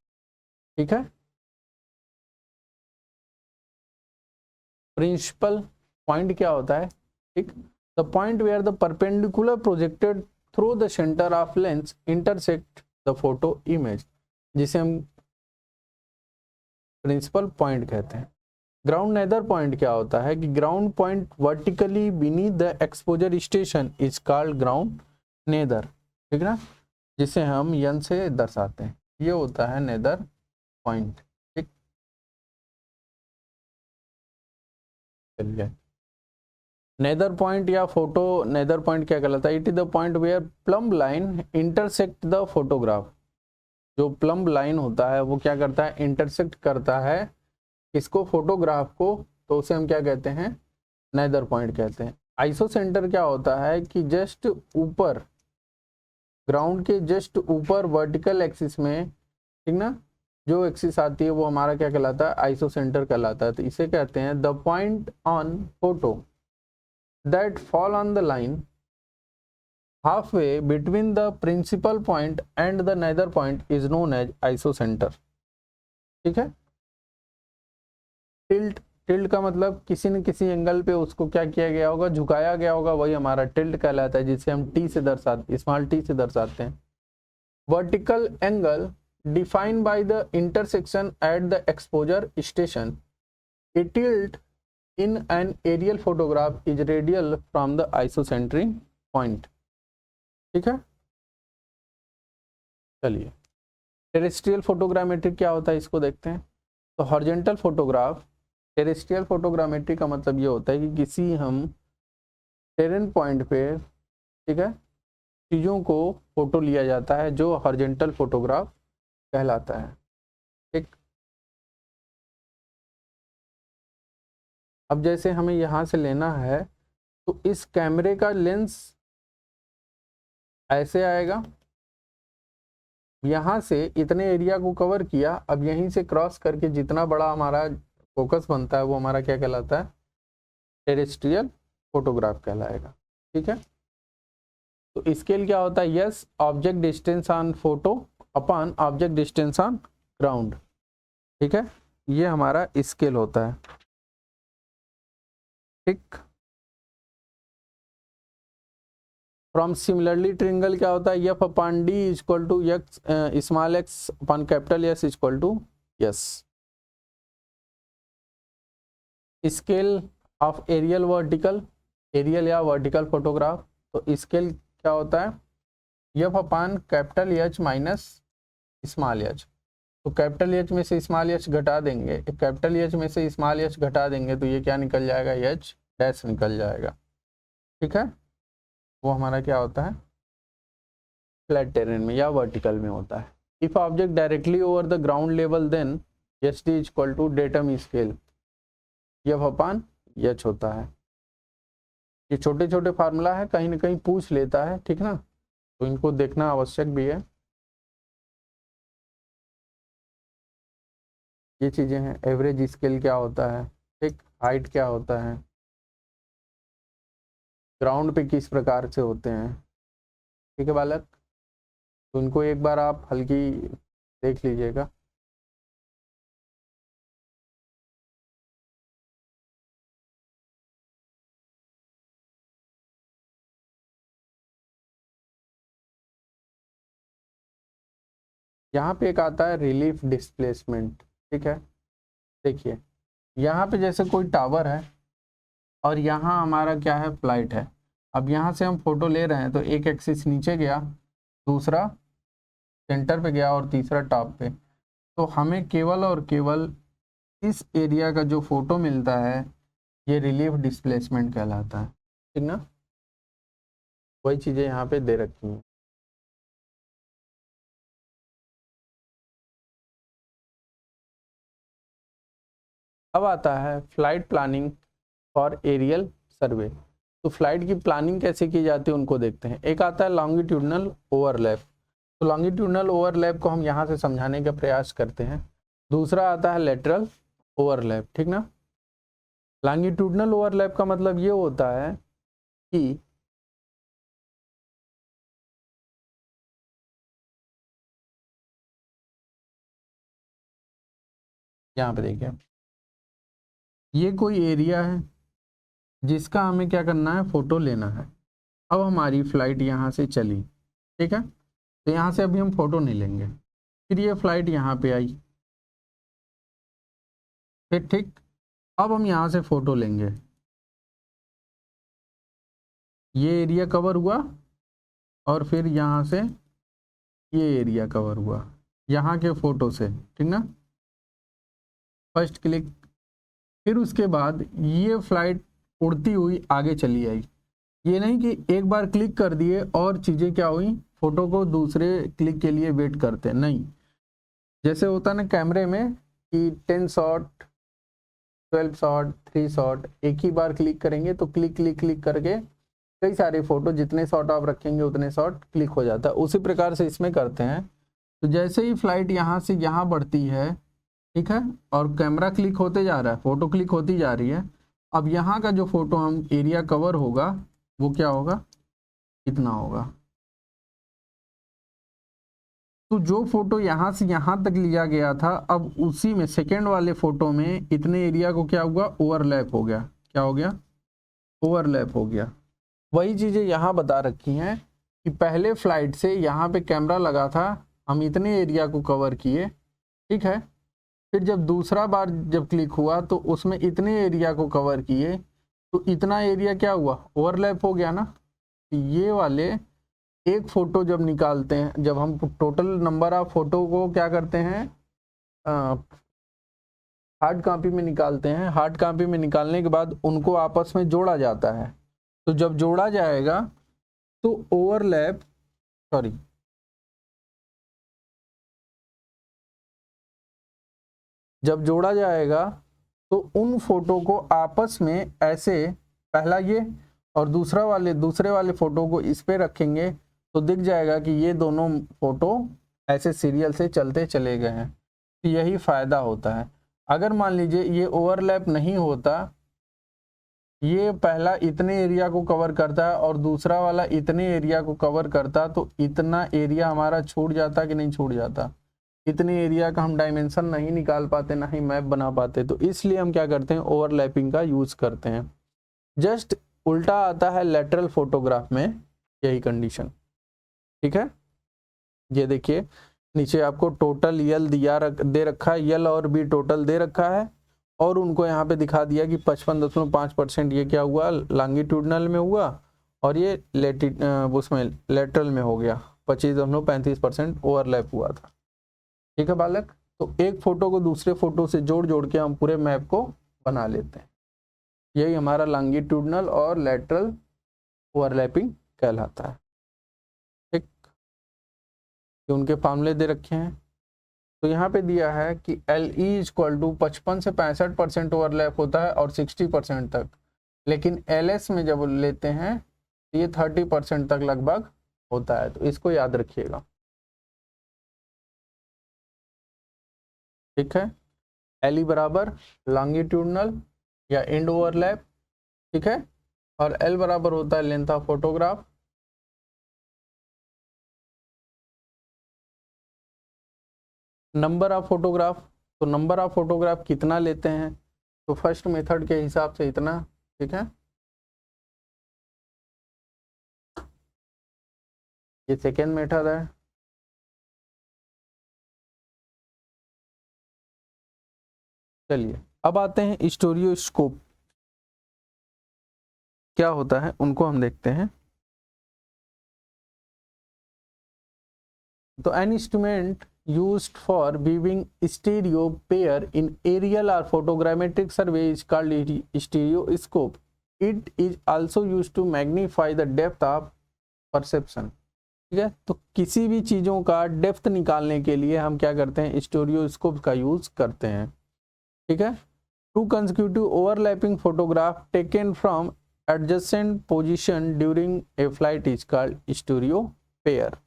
ठीक है, प्रिंसिपल पॉइंट क्या होता है, ठीक, the point where the perpendicular projected through the centre of lens intersect the photo image, जिसे हम प्रिंसिपल पॉइंट कहते हैं। ग्राउंड नेदर पॉइंट क्या होता है कि ground point vertically beneath the exposure station is called ground nadir. ठीक ना, जिसे हम यन से दर्शाते हैं, ये होता है नेदर पॉइंट। ठीक, चलिए, नेदर पॉइंट या फोटो नेदर पॉइंट क्या कहलाता है, it is the point where plumb line intersect the photograph. जो प्लम्ब लाइन होता है वो क्या करता है, इंटरसेक्ट करता है किसको, फोटोग्राफ को, तो उसे हम क्या कहते हैं, नेदर पॉइंट कहते हैं। आइसो सेंटर क्या होता है कि जस्ट ऊपर, ग्राउंड के जस्ट ऊपर वर्टिकल एक्सिस में, ठीक ना, जो एक्सिस आती है वो हमारा क्या कहलाता है, आइसो सेंटर कहलाता है। तो इसे कहते हैं the point on photo that fall on the line halfway between the principal point and the nether point is known as isocenter। ठीक है, टिल्ट का मतलब किसी न किसी एंगल पे उसको क्या किया गया होगा, झुकाया गया होगा, वही हमारा टिल्ट कहलाता है, जिसे हम टी से दर्शाते, स्मॉल टी से दर्शाते हैं। Vertical angle defined by the intersection at the exposure station. A tilt in an aerial photograph is radial from the isocentric point. ठीक है, चलिए, टेरेस्ट्रियल फोटोग्रामेट्री क्या होता है इसको देखते हैं। तो हॉरिजॉन्टल फोटोग्राफ, टेरेस्ट्रियल फोटोग्रामेट्री का मतलब ये होता है कि किसी हम टेरेन पॉइंट पे, ठीक है, चीज़ों को फोटो लिया जाता है जो हॉरिजॉन्टल फोटोग्राफ कहलाता है। ठीक, अब जैसे हमें यहाँ से लेना है तो इस कैमरे का लेंस ऐसे आएगा, यहाँ से इतने एरिया को कवर किया, अब यहीं से क्रॉस करके जितना बड़ा हमारा फोकस बनता है वो हमारा क्या कहलाता है, टेरेस्ट्रियल फोटोग्राफ कहलाएगा। ठीक है, तो स्केल क्या होता है, yes, object distance on photo upon object distance on ground. ठीक है, ये हमारा स्केल होता है। ठीक, फ्रॉम सिमिलरली ट्रिंगल क्या होता है, F upon D is equal to X, small X upon capital S is equal to S. Scale of aerial vertical, aerial या वर्टिकल फोटोग्राफ, तो स्केल क्या होता है, F upon capital H minus small H. तो कैपिटल एच में से स्मॉल एच घटा देंगे, कैपिटल एच में से स्मॉल एच घटा देंगे तो ये क्या निकल जाएगा, एच डैश निकल जाएगा। ठीक है, वो हमारा क्या होता है, फ्लैट टेरेन में या वर्टिकल में होता है। If object directly over the ground level then S T equal to datum scale F upon H होता है। ये छोटे छोटे फार्मूला है, कहीं ना कहीं पूछ लेता है, ठीक ना, तो इनको देखना आवश्यक भी है। ये चीजें हैं, एवरेज स्केल क्या होता है, ठीक, हाइट क्या होता है, ग्राउंड पे किस प्रकार से होते हैं, ठीक है बालक, तो इनको एक बार आप हल्की देख लीजिएगा। यहाँ पे एक आता है रिलीफ डिस्प्लेसमेंट, ठीक है। देखिए यहाँ पे जैसे कोई टावर है और यहाँ हमारा क्या है, फ्लाइट है। अब यहाँ से हम फोटो ले रहे हैं तो एक एक्सिस नीचे गया, दूसरा सेंटर पे गया और तीसरा टॉप पे। तो हमें केवल और केवल इस एरिया का जो फोटो मिलता है ये रिलीफ डिस्प्लेसमेंट कहलाता है, ठीक ना। वही चीज़ें यहाँ पे दे रखी हैं। अब आता है फ्लाइट प्लानिंग और एरियल सर्वे। तो फ्लाइट की प्लानिंग कैसे की जाती है उनको देखते हैं। एक आता है लॉन्गिट्यूडनल ओवरलैप। तो लॉन्गिट्यूडनल ओवरलैप को हम यहाँ से समझाने का प्रयास करते हैं। दूसरा आता है लेटरल ओवरलैप, ठीक ना। लॉन्गिट्यूडनल ओवरलैप का मतलब ये होता है कि यहाँ पे देखिए ये कोई एरिया है जिसका हमें क्या करना है, फोटो लेना है। अब हमारी फ्लाइट यहाँ से चली, ठीक है, तो यहाँ से अभी हम फोटो नहीं लेंगे। फिर ये फ्लाइट यहाँ पे आई, फिर ठीक, अब हम यहाँ से फोटो लेंगे। ये एरिया कवर हुआ और फिर यहाँ से ये एरिया कवर हुआ यहाँ के फोटो से, ठीक ना। फर्स्ट क्लिक, फिर उसके बाद ये फ्लाइट उड़ती हुई आगे चली आई। ये नहीं कि एक बार क्लिक कर दिए और चीज़ें क्या हुई, फोटो को दूसरे क्लिक के लिए वेट करते, नहीं। जैसे होता ना कैमरे में कि 10 शॉट, 12 शॉट, 3 शॉट, एक ही बार क्लिक करेंगे तो क्लिक क्लिक क्लिक करके कई सारे फोटो, जितने शॉट आप रखेंगे उतने शॉट क्लिक हो जाता है। उसी प्रकार से इसमें करते हैं। तो जैसे ही फ्लाइट यहाँ से यहाँ बढ़ती है, ठीक है, और कैमरा क्लिक होते जा रहा है, फोटो क्लिक होती जा रही है। अब यहाँ का जो फोटो हम एरिया कवर होगा वो क्या होगा, इतना होगा। तो जो फोटो यहाँ से यहाँ तक लिया गया था, अब उसी में सेकेंड वाले फोटो में इतने एरिया को क्या हुआ, ओवरलैप हो गया। क्या हो गया, ओवरलैप हो गया। वही चीज़ें यहाँ बता रखी हैं कि पहले फ्लाइट से यहाँ पे कैमरा लगा था, हम इतने एरिया को कवर किए, ठीक है। फिर जब दूसरा बार जब क्लिक हुआ तो उसमें इतने एरिया को कवर किए, तो इतना एरिया क्या हुआ, ओवरलैप हो गया ना। ये वाले एक फ़ोटो जब निकालते हैं, जब हम टोटल नंबर ऑफ फोटो को क्या करते हैं, हार्ड कॉपी में निकालते हैं। हार्ड कॉपी में निकालने के बाद उनको आपस में जोड़ा जाता है। तो जब जोड़ा जाएगा तो ओवरलैप, सॉरी, जब जोड़ा जाएगा तो उन फोटो को आपस में ऐसे, पहला ये और दूसरे वाले फोटो को इस पे रखेंगे तो दिख जाएगा कि ये दोनों फोटो ऐसे सीरियल से चलते चले गए हैं। तो यही फ़ायदा होता है। अगर मान लीजिए ये ओवरलैप नहीं होता, ये पहला इतने एरिया को कवर करता है और दूसरा वाला इतने एरिया को कवर करता, तो इतना एरिया हमारा छूट जाता कि नहीं छूट जाता। इतने एरिया का हम डायमेंशन नहीं निकाल पाते, ना ही मैप बना पाते। तो इसलिए हम क्या करते हैं, ओवरलैपिंग का यूज़ करते हैं। जस्ट उल्टा आता है लेटरल फोटोग्राफ में यही कंडीशन, ठीक है। ये देखिए नीचे आपको टोटल यल दे रखा है, यल और बी टोटल दे रखा है, और उनको यहाँ पे दिखा दिया कि 55.5% ये क्या हुआ, लॉन्गिट्यूडनल में हुआ, और ये उसमें लेटरल में हो गया 25.35% ओवरलैप हुआ था, ठीक है बालक। तो एक फोटो को दूसरे फोटो से जोड़ जोड़ के हम पूरे मैप को बना लेते हैं। यही हमारा लॉन्गिट्यूडनल और लेटरल ओवरलैपिंग कहलाता है। ठीक, तो उनके फार्मूले दे रखे हैं। तो यहाँ पे दिया है कि LE इक्वल टू 55 से 65% ओवरलैप होता है और 60% तक, लेकिन LS में जब लेते हैं तो ये 30% तक लगभग होता है। तो इसको याद रखिएगा। ठीक है, LE बराबर लॉन्गिट्यूडनल या एंड ओवरलैप, ठीक है, और L बराबर होता है length of photograph. Number of photograph, तो नंबर ऑफ फोटोग्राफ कितना लेते हैं, तो फर्स्ट मेथड के हिसाब से इतना। ठीक है, ये सेकेंड मेथड है। चलिए अब आते हैं स्टीरियोस्कोप क्या होता है, उनको हम देखते हैं। तो an instrument used for viewing stereo pair in aerial or photogrammetric survey is called stereoscope. It is also used to magnify the depth of perception. ठीक है, तो किसी भी चीज़ों का डेप्थ निकालने के लिए हम क्या करते हैं, स्टीरियोस्कोप का यूज करते हैं। ठीक है, two consecutive overlapping photograph taken from adjacent position during a flight is called stereo pair.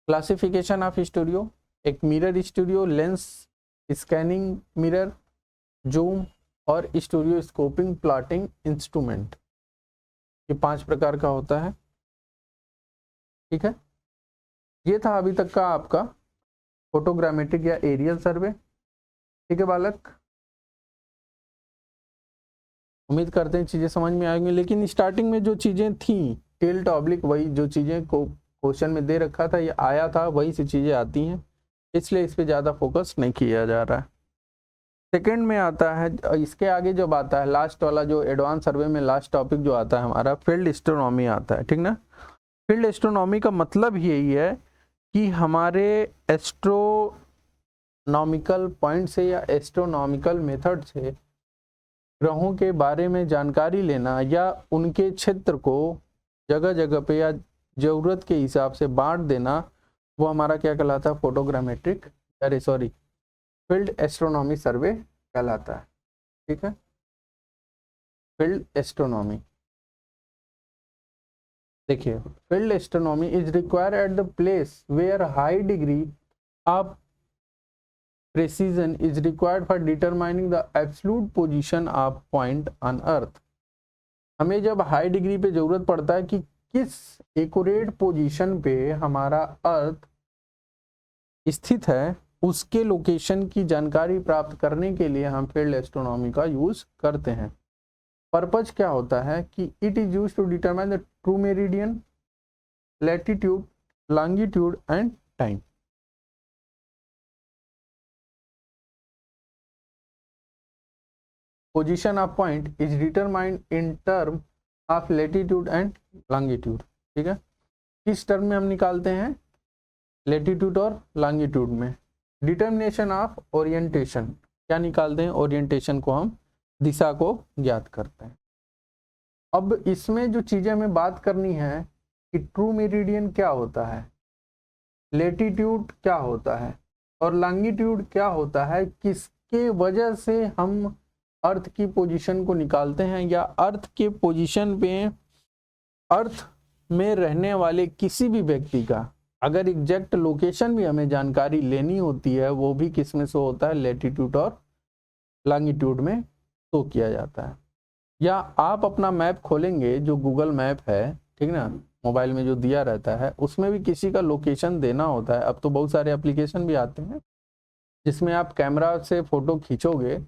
Classification of stereo, एक mirror stereo, lens scanning mirror, zoom और स्टीरियोस्कोपिंग प्लॉटिंग इंस्ट्रूमेंट, ये 5 प्रकार का होता है। ठीक है, ये था अभी तक का आपका फोटोग्रामेट्रिक या एरियल सर्वे। ठीक है बालक, उम्मीद करते हैं चीज़ें समझ में आएंगी, लेकिन स्टार्टिंग में जो चीज़ें थी टिल्ट ऑब्लिक, वही जो चीज़ें को क्वेश्चन में दे रखा था, ये आया था, वही सी चीज़ें आती हैं, इसलिए इस पर ज़्यादा फोकस नहीं किया जा रहा है। सेकेंड में आता है, इसके आगे जब आता है लास्ट वाला जो एडवांस सर्वे में लास्ट टॉपिक जो आता है हमारा, फील्ड एस्ट्रोनॉमी आता है। ठीक ना, फील्ड एस्ट्रोनॉमी का मतलब यही है कि हमारे एस्ट्रोनॉमिकल पॉइंट से या एस्ट्रोनॉमिकल मेथड से ग्रहों के बारे में जानकारी लेना या उनके क्षेत्र को जगह जगह पे या ज़रूरत के हिसाब से बांट देना, वो हमारा क्या कहलाता है, फोटोग्रामेट्रिक फील्ड एस्ट्रोनॉमी सर्वे कहलाता है। ठीक है, फील्ड एस्ट्रोनॉमी, देखिए field astronomy is required at the place where high degree of precision is required for determining the absolute position of point on earth। हमें जब हाई डिग्री पे जरूरत पड़ता है कि किस एक्यूरेट पोजीशन पे हमारा अर्थ स्थित है, उसके लोकेशन की जानकारी प्राप्त करने के लिए हम फील्ड एस्ट्रोनॉमी का यूज करते हैं। पर्पज क्या होता है कि it is use to determine the true meridian, latitude, longitude and time. Position of point is determined in term of latitude and longitude। ठीक है, किस टर्म में हम निकालते हैं, लेटीट्यूड और लॉन्गिट्यूड में। डिटर्मिनेशन ऑफ ओरिएंटेशन, क्या निकालते हैं, ओरिएंटेशन को हम दिशा को ज्ञात करते हैं। अब इसमें जो चीज़ें हमें बात करनी है कि ट्रू मेरिडियन क्या होता है, लेटीट्यूड क्या होता है और लॉन्गिट्यूड क्या होता है, किसके वजह से हम अर्थ की पोजीशन को निकालते हैं, या अर्थ के पोजीशन पे अर्थ में रहने वाले किसी भी व्यक्ति का अगर एग्जैक्ट लोकेशन भी हमें जानकारी लेनी होती है, वो भी किस में शो होता है, लैटिट्यूड और लॉन्गिट्यूड में शो किया जाता है। या आप अपना मैप खोलेंगे, जो गूगल मैप है, ठीक ना, मोबाइल में जो दिया रहता है, उसमें भी किसी का लोकेशन देना होता है। अब तो बहुत सारे एप्लीकेशन भी आते हैं जिसमें आप कैमरा से फोटो खींचोगे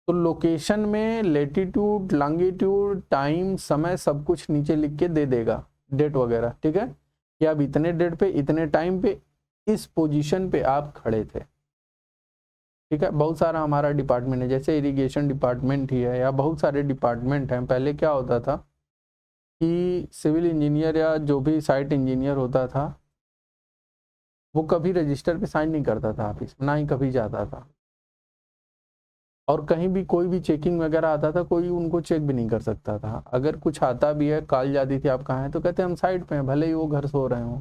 तो लोकेशन में लेटीट्यूड, लॉन्गिट्यूड, टाइम, समय सब कुछ नीचे लिख के दे देगा, डेट वगैरह। ठीक है, कि आप इतने डेट पे, इतने टाइम पे, इस पोजीशन पे आप खड़े थे। ठीक है, बहुत सारा हमारा डिपार्टमेंट है, जैसे इरिगेशन डिपार्टमेंट ही है या बहुत सारे डिपार्टमेंट हैं। पहले क्या होता था कि सिविल इंजीनियर या जो भी साइट इंजीनियर होता था, वो कभी रजिस्टर पे साइन नहीं करता था ऑफिस में, ना ही कभी जाता था। और कहीं भी कोई भी चेकिंग वगैरह आता था, कोई उनको चेक भी नहीं कर सकता था। अगर कुछ आता भी है, कॉल जाती थी आप कहाँ हैं, तो कहते हम साइड पे हैं, भले ही वो घर सो रहे हों,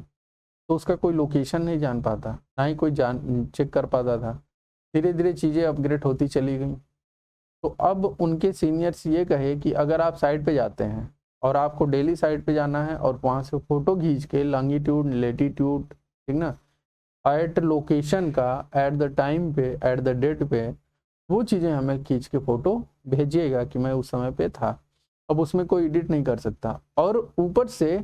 तो उसका कोई लोकेशन नहीं जान पाता, ना ही कोई चेक कर पाता था। धीरे धीरे चीज़ें अपग्रेड होती चली गई। तो अब उनके सीनियर्स ये कहे कि अगर आप साइड पे जाते हैं और आपको डेली साइड पे जाना है और वहाँ से फ़ोटो खींच के लॉन्गिट्यूड लेटीट्यूड, ठीक ना, एट लोकेशन का, एट द टाइम पे, एट द डेट पे, वो चीज़ें हमें खींच के फ़ोटो भेजिएगा कि मैं उस समय पे था। अब उसमें कोई एडिट नहीं कर सकता। और ऊपर से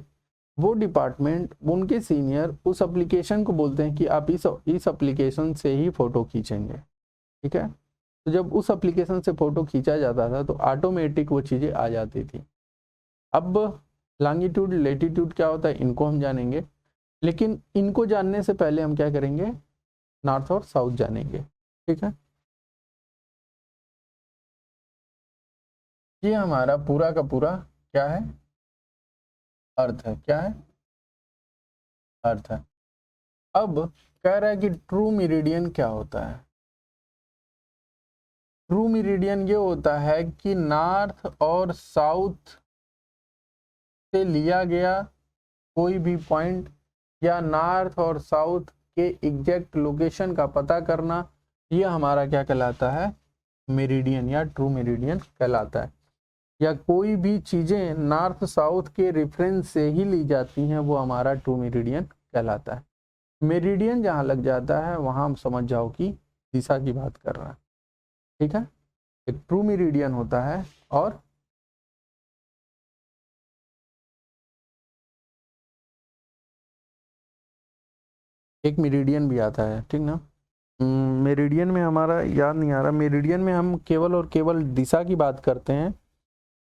वो डिपार्टमेंट, उनके सीनियर उस एप्लीकेशन को बोलते हैं कि आप इस एप्लीकेशन से ही फ़ोटो खींचेंगे, ठीक है। तो जब उस एप्लीकेशन से फ़ोटो खींचा जाता था तो ऑटोमेटिक वो चीज़ें आ जाती थी। अब लॉन्गिट्यूड लेटीट्यूड क्या होता है, इनको हम जानेंगे, लेकिन इनको जानने से पहले हम क्या करेंगे, नॉर्थ और साउथ जानेंगे, ठीक है। ये हमारा पूरा का पूरा क्या है, अर्थ है। क्या है, अर्थ है। अब कह रहा है कि ट्रू मेरिडियन क्या होता है। ट्रू मेरिडियन ये होता है कि नॉर्थ और साउथ से लिया गया कोई भी पॉइंट या नॉर्थ और साउथ के एग्जैक्ट लोकेशन का पता करना, ये हमारा क्या कहलाता है, मेरिडियन या ट्रू मेरिडियन कहलाता है। या कोई भी चीज़ें नॉर्थ साउथ के रेफरेंस से ही ली जाती हैं, वो हमारा ट्रू मेरिडियन कहलाता है। मेरिडियन जहाँ लग जाता है वहाँ हम समझ जाओ कि दिशा की बात कर रहा है, ठीक है। एक ट्रू मेरिडियन होता है और एक मेरिडियन भी आता है, ठीक ना। मेरिडियन में हमारा याद नहीं आ रहा, मेरिडियन में हम केवल और केवल दिशा की बात करते हैं।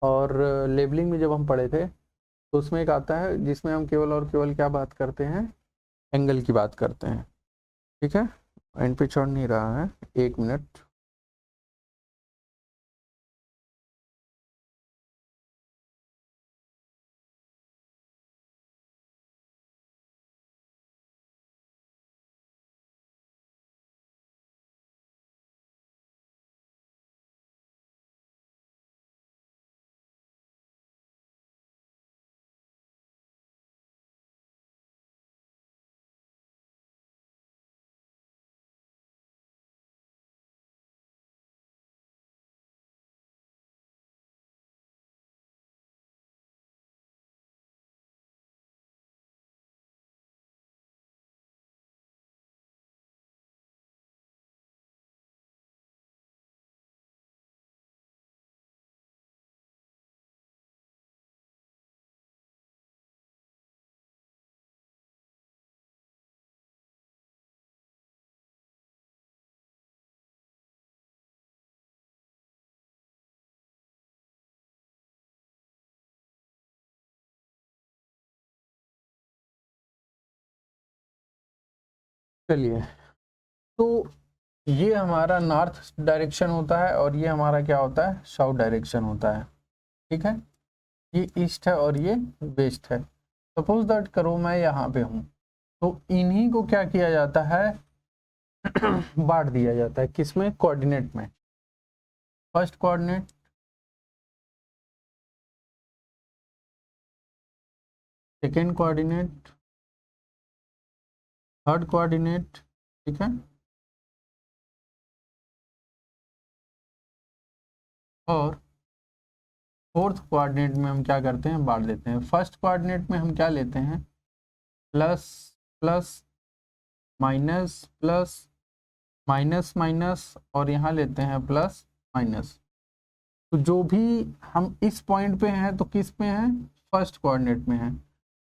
और लेबलिंग में जब हम पढ़े थे तो उसमें एक आता है जिसमें हम केवल और केवल क्या बात करते हैं, एंगल की बात करते हैं, ठीक है। एंड पे चढ़ नहीं रहा है, 1 मिनट। चलिए, तो ये हमारा नॉर्थ डायरेक्शन होता है और ये हमारा क्या होता है, साउथ डायरेक्शन होता है, ठीक है। ये ईस्ट है और ये वेस्ट है। सपोज दैट करो मैं यहाँ पे हूँ, तो इन्हीं को क्या किया जाता है, बांट दिया जाता है, किसमें, कोऑर्डिनेट में। First coordinate, second coordinate, third coordinate, ठीक है। और फोर्थ कोऑर्डिनेट में हम क्या करते हैं, बांट देते हैं। फर्स्ट कोऑर्डिनेट में हम क्या लेते हैं, plus plus minus plus minus minus, और यहाँ लेते हैं प्लस माइनस। तो जो भी हम इस पॉइंट पे हैं तो किस पे हैं, फर्स्ट कोऑर्डिनेट में हैं।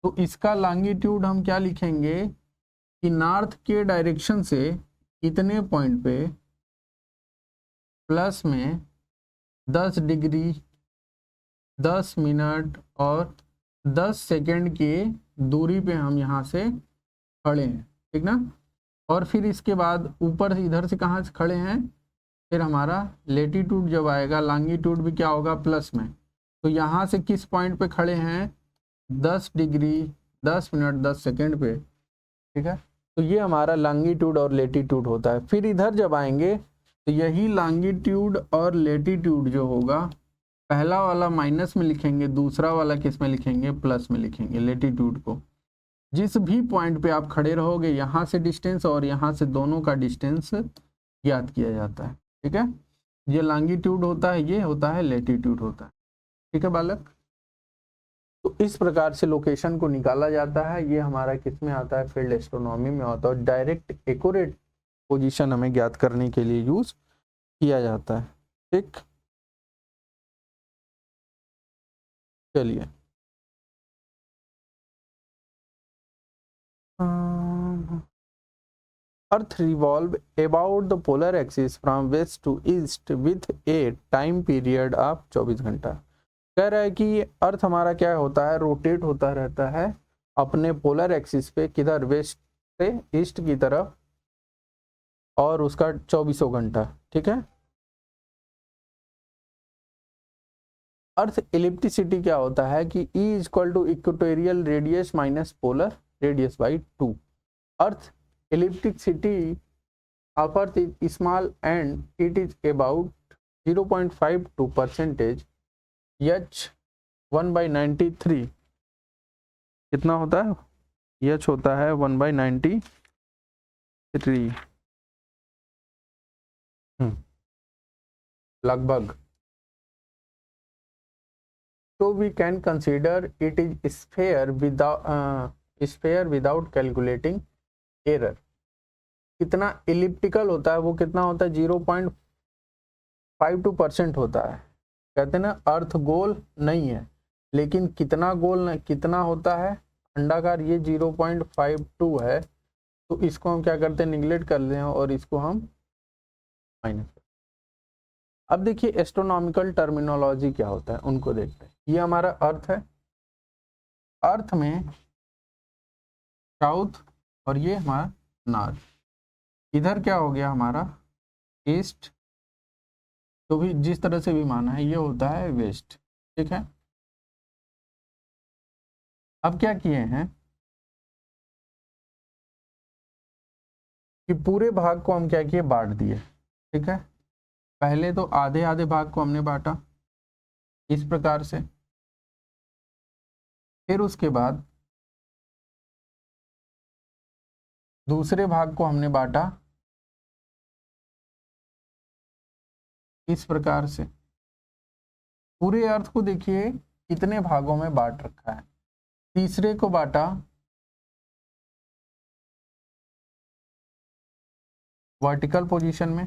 तो इसका लॉन्गिट्यूड हम क्या लिखेंगे कि नॉर्थ के डायरेक्शन से इतने पॉइंट पे प्लस में 10 डिग्री 10 मिनट और 10 सेकेंड के दूरी पे हम यहाँ से खड़े हैं, ठीक ना। और फिर इसके बाद ऊपर से इधर से कहाँ से खड़े हैं, फिर हमारा लेटीट्यूड जब आएगा, लॉन्गिट्यूड भी क्या होगा, प्लस में। तो यहाँ से किस पॉइंट पे खड़े हैं, 10 डिग्री 10 मिनट 10 सेकेंड पे, ठीक है। तो ये हमारा लॉन्गिट्यूड और लेटीट्यूड होता है। फिर इधर जब आएंगे
तो यही लॉन्गिट्यूड और लेटीट्यूड जो होगा, पहला वाला माइनस में लिखेंगे, दूसरा वाला किस में लिखेंगे, प्लस में लिखेंगे लेटीट्यूड को। जिस भी पॉइंट पे आप खड़े रहोगे यहाँ से डिस्टेंस और यहाँ से दोनों का डिस्टेंस ज्ञात किया जाता है। ठीक है, ये लॉन्गिट्यूड होता है, ये होता है लेटीट्यूड होता है। ठीक है बालक, तो इस प्रकार से लोकेशन को निकाला जाता है। ये हमारा किस में आता है, फील्ड एस्ट्रोनॉमी में आता है। डायरेक्ट एक्यूरेट पोजीशन हमें ज्ञात करने के लिए यूज किया जाता है। ठीक, चलिए earth revolve about the polar axis from west to east with a time period of 24 घंटा। कह रहा है कि अर्थ हमारा क्या होता है, रोटेट होता रहता है अपने पोलर एक्सिस पे, किधर, वेस्ट से ईस्ट की तरफ, और उसका 24 घंटा। ठीक है, अर्थ इलिप्टिसिटी क्या होता है कि E equal to equatorial radius minus polar radius by 2। Earth ellipticity of earth is small and it is about 0.52% h 1/93 कितना होता है, h होता है 1/93 लगभग। तो we can consider it is sphere without calculating error. कितना इलिप्टिकल होता है, वो कितना होता है, 0.52% होता है। कहते हैं ना अर्थ गोल नहीं है, लेकिन कितना गोल, कितना होता है अंडाकार, ये 0.52 है। तो इसको हम क्या करते हैं, निगलेक्ट कर लेते हैं और इसको हम माइनस। अब देखिए एस्ट्रोनॉमिकल टर्मिनोलॉजी क्या होता है, उनको देखते हैं। ये हमारा अर्थ है, अर्थ में साउथ और ये हमारा नॉर्थ, इधर क्या हो गया हमारा ईस्ट, तो भी जिस तरह से भी माना है ये होता है वेस्ट। ठीक है, अब क्या किए हैं कि पूरे भाग को हम क्या किए, बांट दिए। ठीक है, पहले तो आधे आधे भाग को हमने बांटा इस प्रकार से, फिर उसके बाद दूसरे भाग को हमने बांटा इस प्रकार से। पूरे अर्थ को देखिए कितने भागों में बांट रखा है। तीसरे को बांटा वर्टिकल पोजीशन में,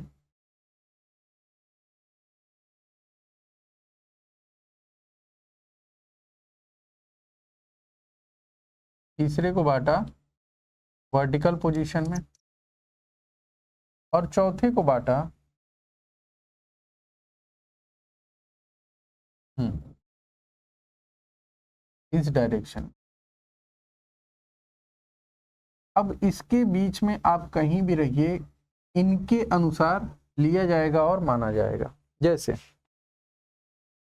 तीसरे को बांटा वर्टिकल पोजीशन में, और चौथे को बांटा इस डायरेक्शन। अब इसके बीच में आप कहीं भी रहिए, इनके अनुसार लिया जाएगा और माना जाएगा। जैसे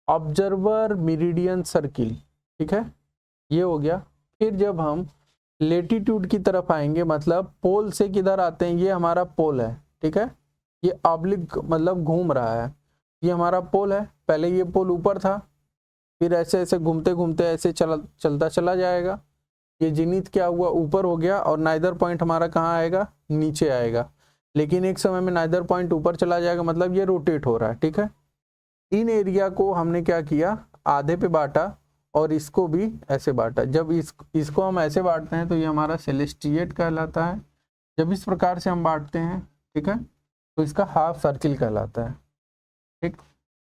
ऑब्जर्वर मेरिडियन सर्किल, ठीक है, ये हो गया। फिर जब हम लेटीट्यूड की तरफ आएंगे, मतलब पोल से किधर आते हैं, ये हमारा पोल है। ठीक है, ये ऑब्लिक मतलब घूम रहा है, ये हमारा पोल है। पहले ये पोल ऊपर था, फिर ऐसे ऐसे घूमते घूमते ऐसे चलता चला जाएगा। ये जिनित क्या हुआ, ऊपर हो गया, और नाइदर पॉइंट हमारा कहाँ आएगा, नीचे आएगा। लेकिन एक समय में नाइदर पॉइंट ऊपर चला जाएगा, मतलब ये रोटेट हो रहा है। ठीक है, इन एरिया को हमने क्या किया, आधे पे बांटा और इसको भी ऐसे बांटा। जब इसको हम ऐसे बांटते हैं तो ये हमारा सेलेस्टिएट कहलाता है। जब इस प्रकार से हम बांटते हैं, ठीक है, तो इसका हाफ सर्किल कहलाता है। ठीक,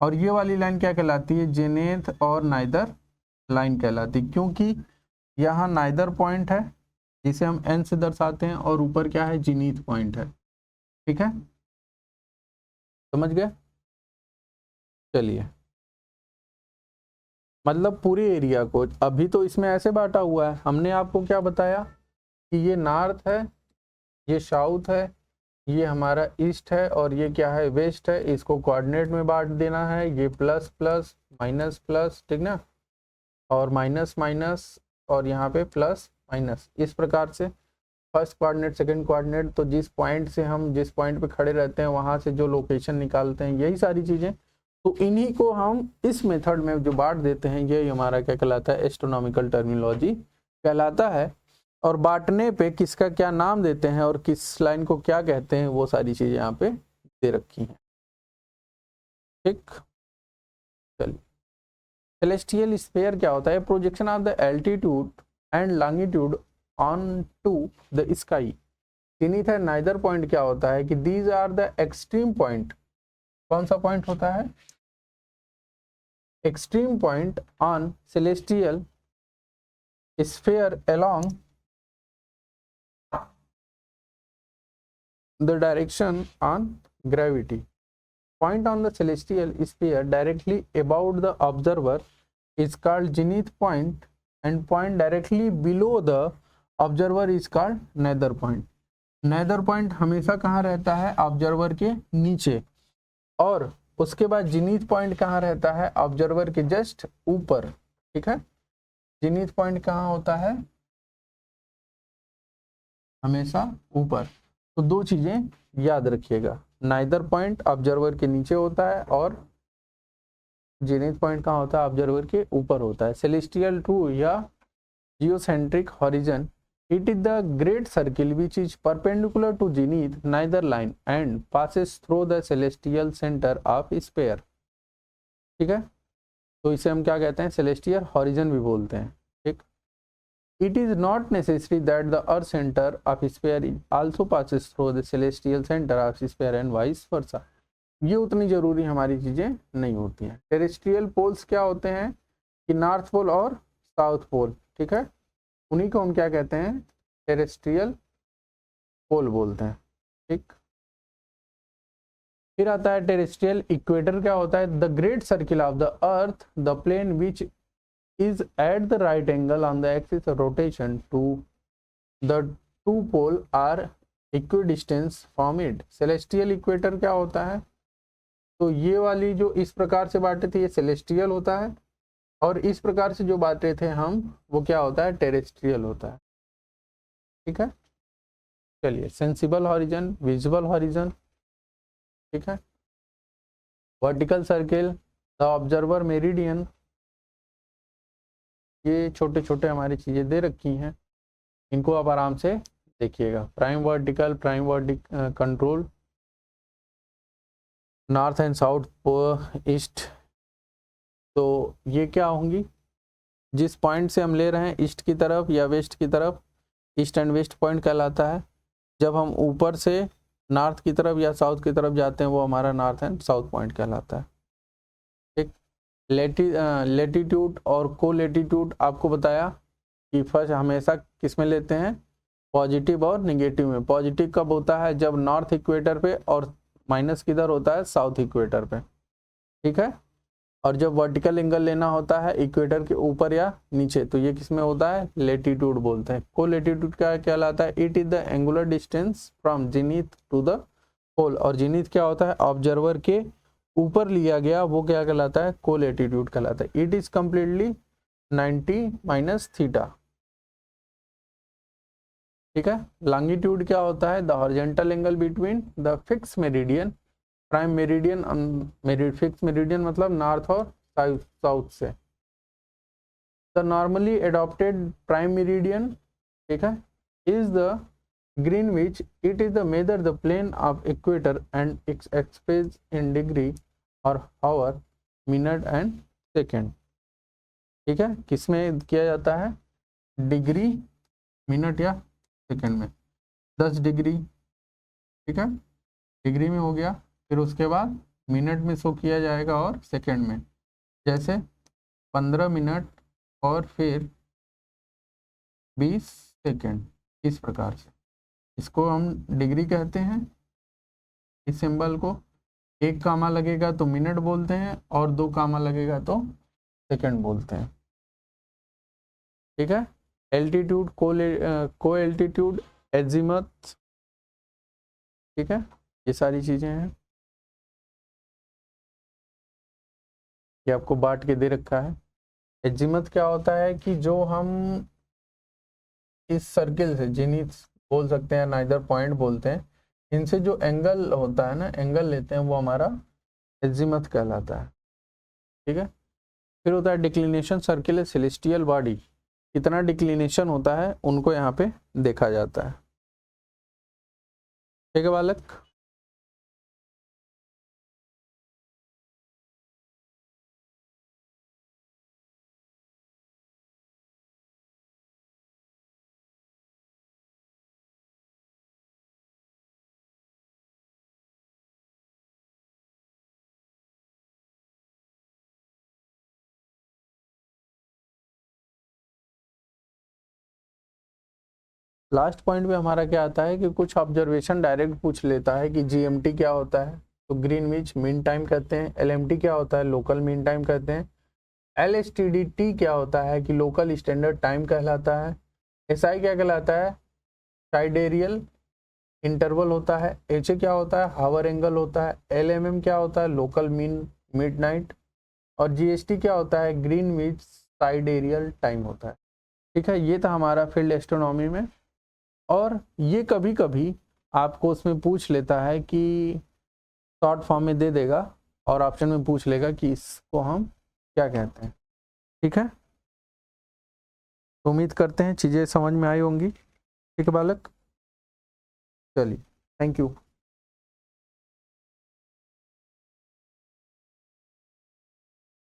और ये वाली लाइन क्या कहलाती है, जेनेथ और नाइदर लाइन कहलाती है, क्योंकि यहाँ नाइदर पॉइंट है जिसे हम एन से दर्शाते हैं, और ऊपर क्या है, जेनिथ पॉइंट है। ठीक है, समझ गए। चलिए, मतलब पूरे एरिया को, अभी तो इसमें ऐसे बांटा हुआ है, हमने आपको क्या बताया कि ये नॉर्थ है, ये साउथ है, ये हमारा ईस्ट है, और ये क्या है, वेस्ट है। इसको कोऑर्डिनेट में बांट देना है, ये प्लस प्लस माइनस प्लस, ठीक ना, और माइनस माइनस, और यहाँ पे प्लस माइनस, इस प्रकार से। फर्स्ट कोऑर्डिनेट, सेकंड कोऑर्डिनेट, तो जिस पॉइंट से हम जिस पॉइंट पे खड़े रहते हैं वहां से जो लोकेशन निकालते हैं, यही सारी चीजें, तो इन्हीं को हम इस मेथड में जो बांट देते हैं, ये हमारा क्या कहलाता है, एस्ट्रोनॉमिकल टर्मिनोलॉजी कहलाता है। और बांटने पे किसका क्या नाम देते हैं और किस लाइन को क्या कहते हैं, वो सारी चीजें यहाँ पे दे रखी हैं। ठीक, चलिए, सेलेस्टियल स्फीयर क्या होता है, projection of the altitude and longitude on to the sky beneath a nadir point. क्या होता है कि these are the extreme point. कौन सा पॉइंट होता है, extreme point on celestial sphere along the direction on gravity. Point on the celestial sphere directly above the observer is called zenith point, and point directly below the observer is called nether point. nether point हमेशा कहाँ रहता है, ऑब्जर्वर के नीचे, और उसके बाद जिनीथ पॉइंट कहाँ रहता है, ऑब्जर्वर के जस्ट ऊपर। ठीक है, जिनीथ पॉइंट कहाँ होता है, हमेशा ऊपर। तो दो चीजें याद रखिएगा, नाइदर पॉइंट ऑब्जर्वर के नीचे होता है और जेनिथ पॉइंट कहाँ होता है, ऑब्जर्वर के ऊपर होता है। सेलेस्टियल टू या geocentric horizon, it is the great circle which is perpendicular to zenith nadir line and passes through the celestial centre of sphere. ठीक है, तो इसे हम क्या कहते हैं, सेलेस्टियल हॉरिजन भी बोलते हैं। ठीक, it is not necessary that the earth center of sphere also passes through the celestial center of sphere and vice versa. ये उतनी जरूरी हमारी चीजें नहीं होती हैं। टेरेस्ट्रियल पोल्स क्या होते हैं कि नॉर्थ पोल और साउथ पोल। ठीक है, उन्हीं को हम क्या कहते हैं, टेरेस्ट्रियल पोल बोलते हैं। ठीक, फिर आता है टेरेस्ट्रियल इक्वेटर। क्या होता है, the great circle of the earth, the plane which is at the right angle on the axis of rotation to the two pole are equidistant from it. celestial equator क्या होता है, तो ये वाली जो इस प्रकार से बांटे थे ये सेलेस्टियल होता है, और इस प्रकार से जो बांटे थे हम, वो क्या होता है, टेरेस्ट्रियल होता है। ठीक है, चलिए, सेंसिबल हॉरिजन, विजिबल हॉरिजन। ठीक है, vertical circle, the observer meridian, ये छोटे छोटे हमारी चीजें दे रखी हैं, इनको आप आराम से देखिएगा। Prime vertical, prime vertical control, north and south east, तो ये क्या होंगी, जिस पॉइंट से हम ले रहे हैं ईस्ट की तरफ या वेस्ट की तरफ, ईस्ट एंड वेस्ट पॉइंट कहलाता है। जब हम ऊपर से नॉर्थ की तरफ या साउथ की तरफ जाते हैं, वो हमारा नॉर्थ एंड साउथ पॉइंट कहलाता है। ठीक, लेटीट्यूड और को लेटीट्यूड आपको बताया कि फर्स्ट हमेशा किस में लेते हैं, पॉजिटिव और निगेटिव में। पॉजिटिव कब होता है, जब नॉर्थ इक्वेटर पे, और माइनस किधर होता है, साउथ इक्वेटर पे। ठीक है, और जब वर्टिकल एंगल लेना होता है इक्वेटर के ऊपर या नीचे, तो ये किस में होता है, लेटीट्यूड बोलते हैं। को लेटीट्यूड क्या कहलाता है, it is the angular distance from zenith to the pole, और जेनिथ क्या होता है, ऑब्जर्वर के ऊपर लिया गया, वो क्या कहलाता है, को लेटीट्यूड कहलाता है। It is completely 90 minus theta. ठीक है, लॉन्गिट्यूड क्या होता है, the horizontal angle between the fix meridian, prime meridian, fix meridian मतलब नॉर्थ और साउथ से, the normally adopted prime meridian. ठीक है, is the Greenwich, it is the measure the plane of equator and its express in degree और आवर, मिनट एंड सेकेंड। ठीक है, किस में किया जाता है, डिग्री, मिनट या सेकेंड में। 10 डिग्री, ठीक है, डिग्री में हो गया, फिर उसके बाद मिनट में शो किया जाएगा और सेकेंड में, जैसे 15 मिनट और फिर 20 सेकेंड, इस प्रकार से। इसको हम डिग्री कहते हैं। इस सिंबल को, एक कामा लगेगा तो मिनट बोलते हैं और 2 कामा लगेगा तो सेकेंड बोलते हैं। ठीक है, एल्टीट्यूड, को एल्टीट्यूड, एजीमथ। ठीक है, ये सारी चीजें हैं, ये आपको बांट के दे रखा है। एजीमथ क्या होता है कि जो हम इस सर्किल से, जेनिथ बोल सकते हैं, नाइदर पॉइंट बोलते हैं। इनसे जो एंगल होता है ना, एंगल लेते हैं, वो हमारा एजीमथ कहलाता है। ठीक है, फिर होता है डिक्लिनेशन सर्किल सेलेस्टियल बॉडी, कितना डिक्लिनेशन होता है उनको यहाँ पे देखा जाता है। ठीक है बालक। लास्ट पॉइंट में हमारा क्या आता है कि कुछ ऑब्जर्वेशन डायरेक्ट पूछ लेता है कि जीएमटी क्या होता है, तो ग्रीनविच मीन टाइम कहते हैं। एलएमटी क्या होता है, लोकल मीन टाइम कहते हैं। एलएसटीडी क्या होता है कि लोकल स्टैंडर्ड टाइम कहलाता है। एसआई क्या कहलाता है, साइडेरियल इंटरवल होता है। एचए क्या होता है, हावर एंगल होता है। एलएमएम क्या होता है, लोकल मीन मिडनाइट। और जीएसटी क्या होता है, ग्रीनविच साइडेरियल टाइम होता है। ठीक है, ये था हमारा फील्ड एस्ट्रोनॉमी में। और ये कभी कभी आपको उसमें पूछ लेता है कि शॉर्ट फॉर्म में दे देगा और ऑप्शन में पूछ लेगा कि इसको हम क्या कहते हैं। ठीक है, तो उम्मीद करते हैं चीज़ें समझ में आई होंगी। ठीक है बालक, चलिए, थैंक यू।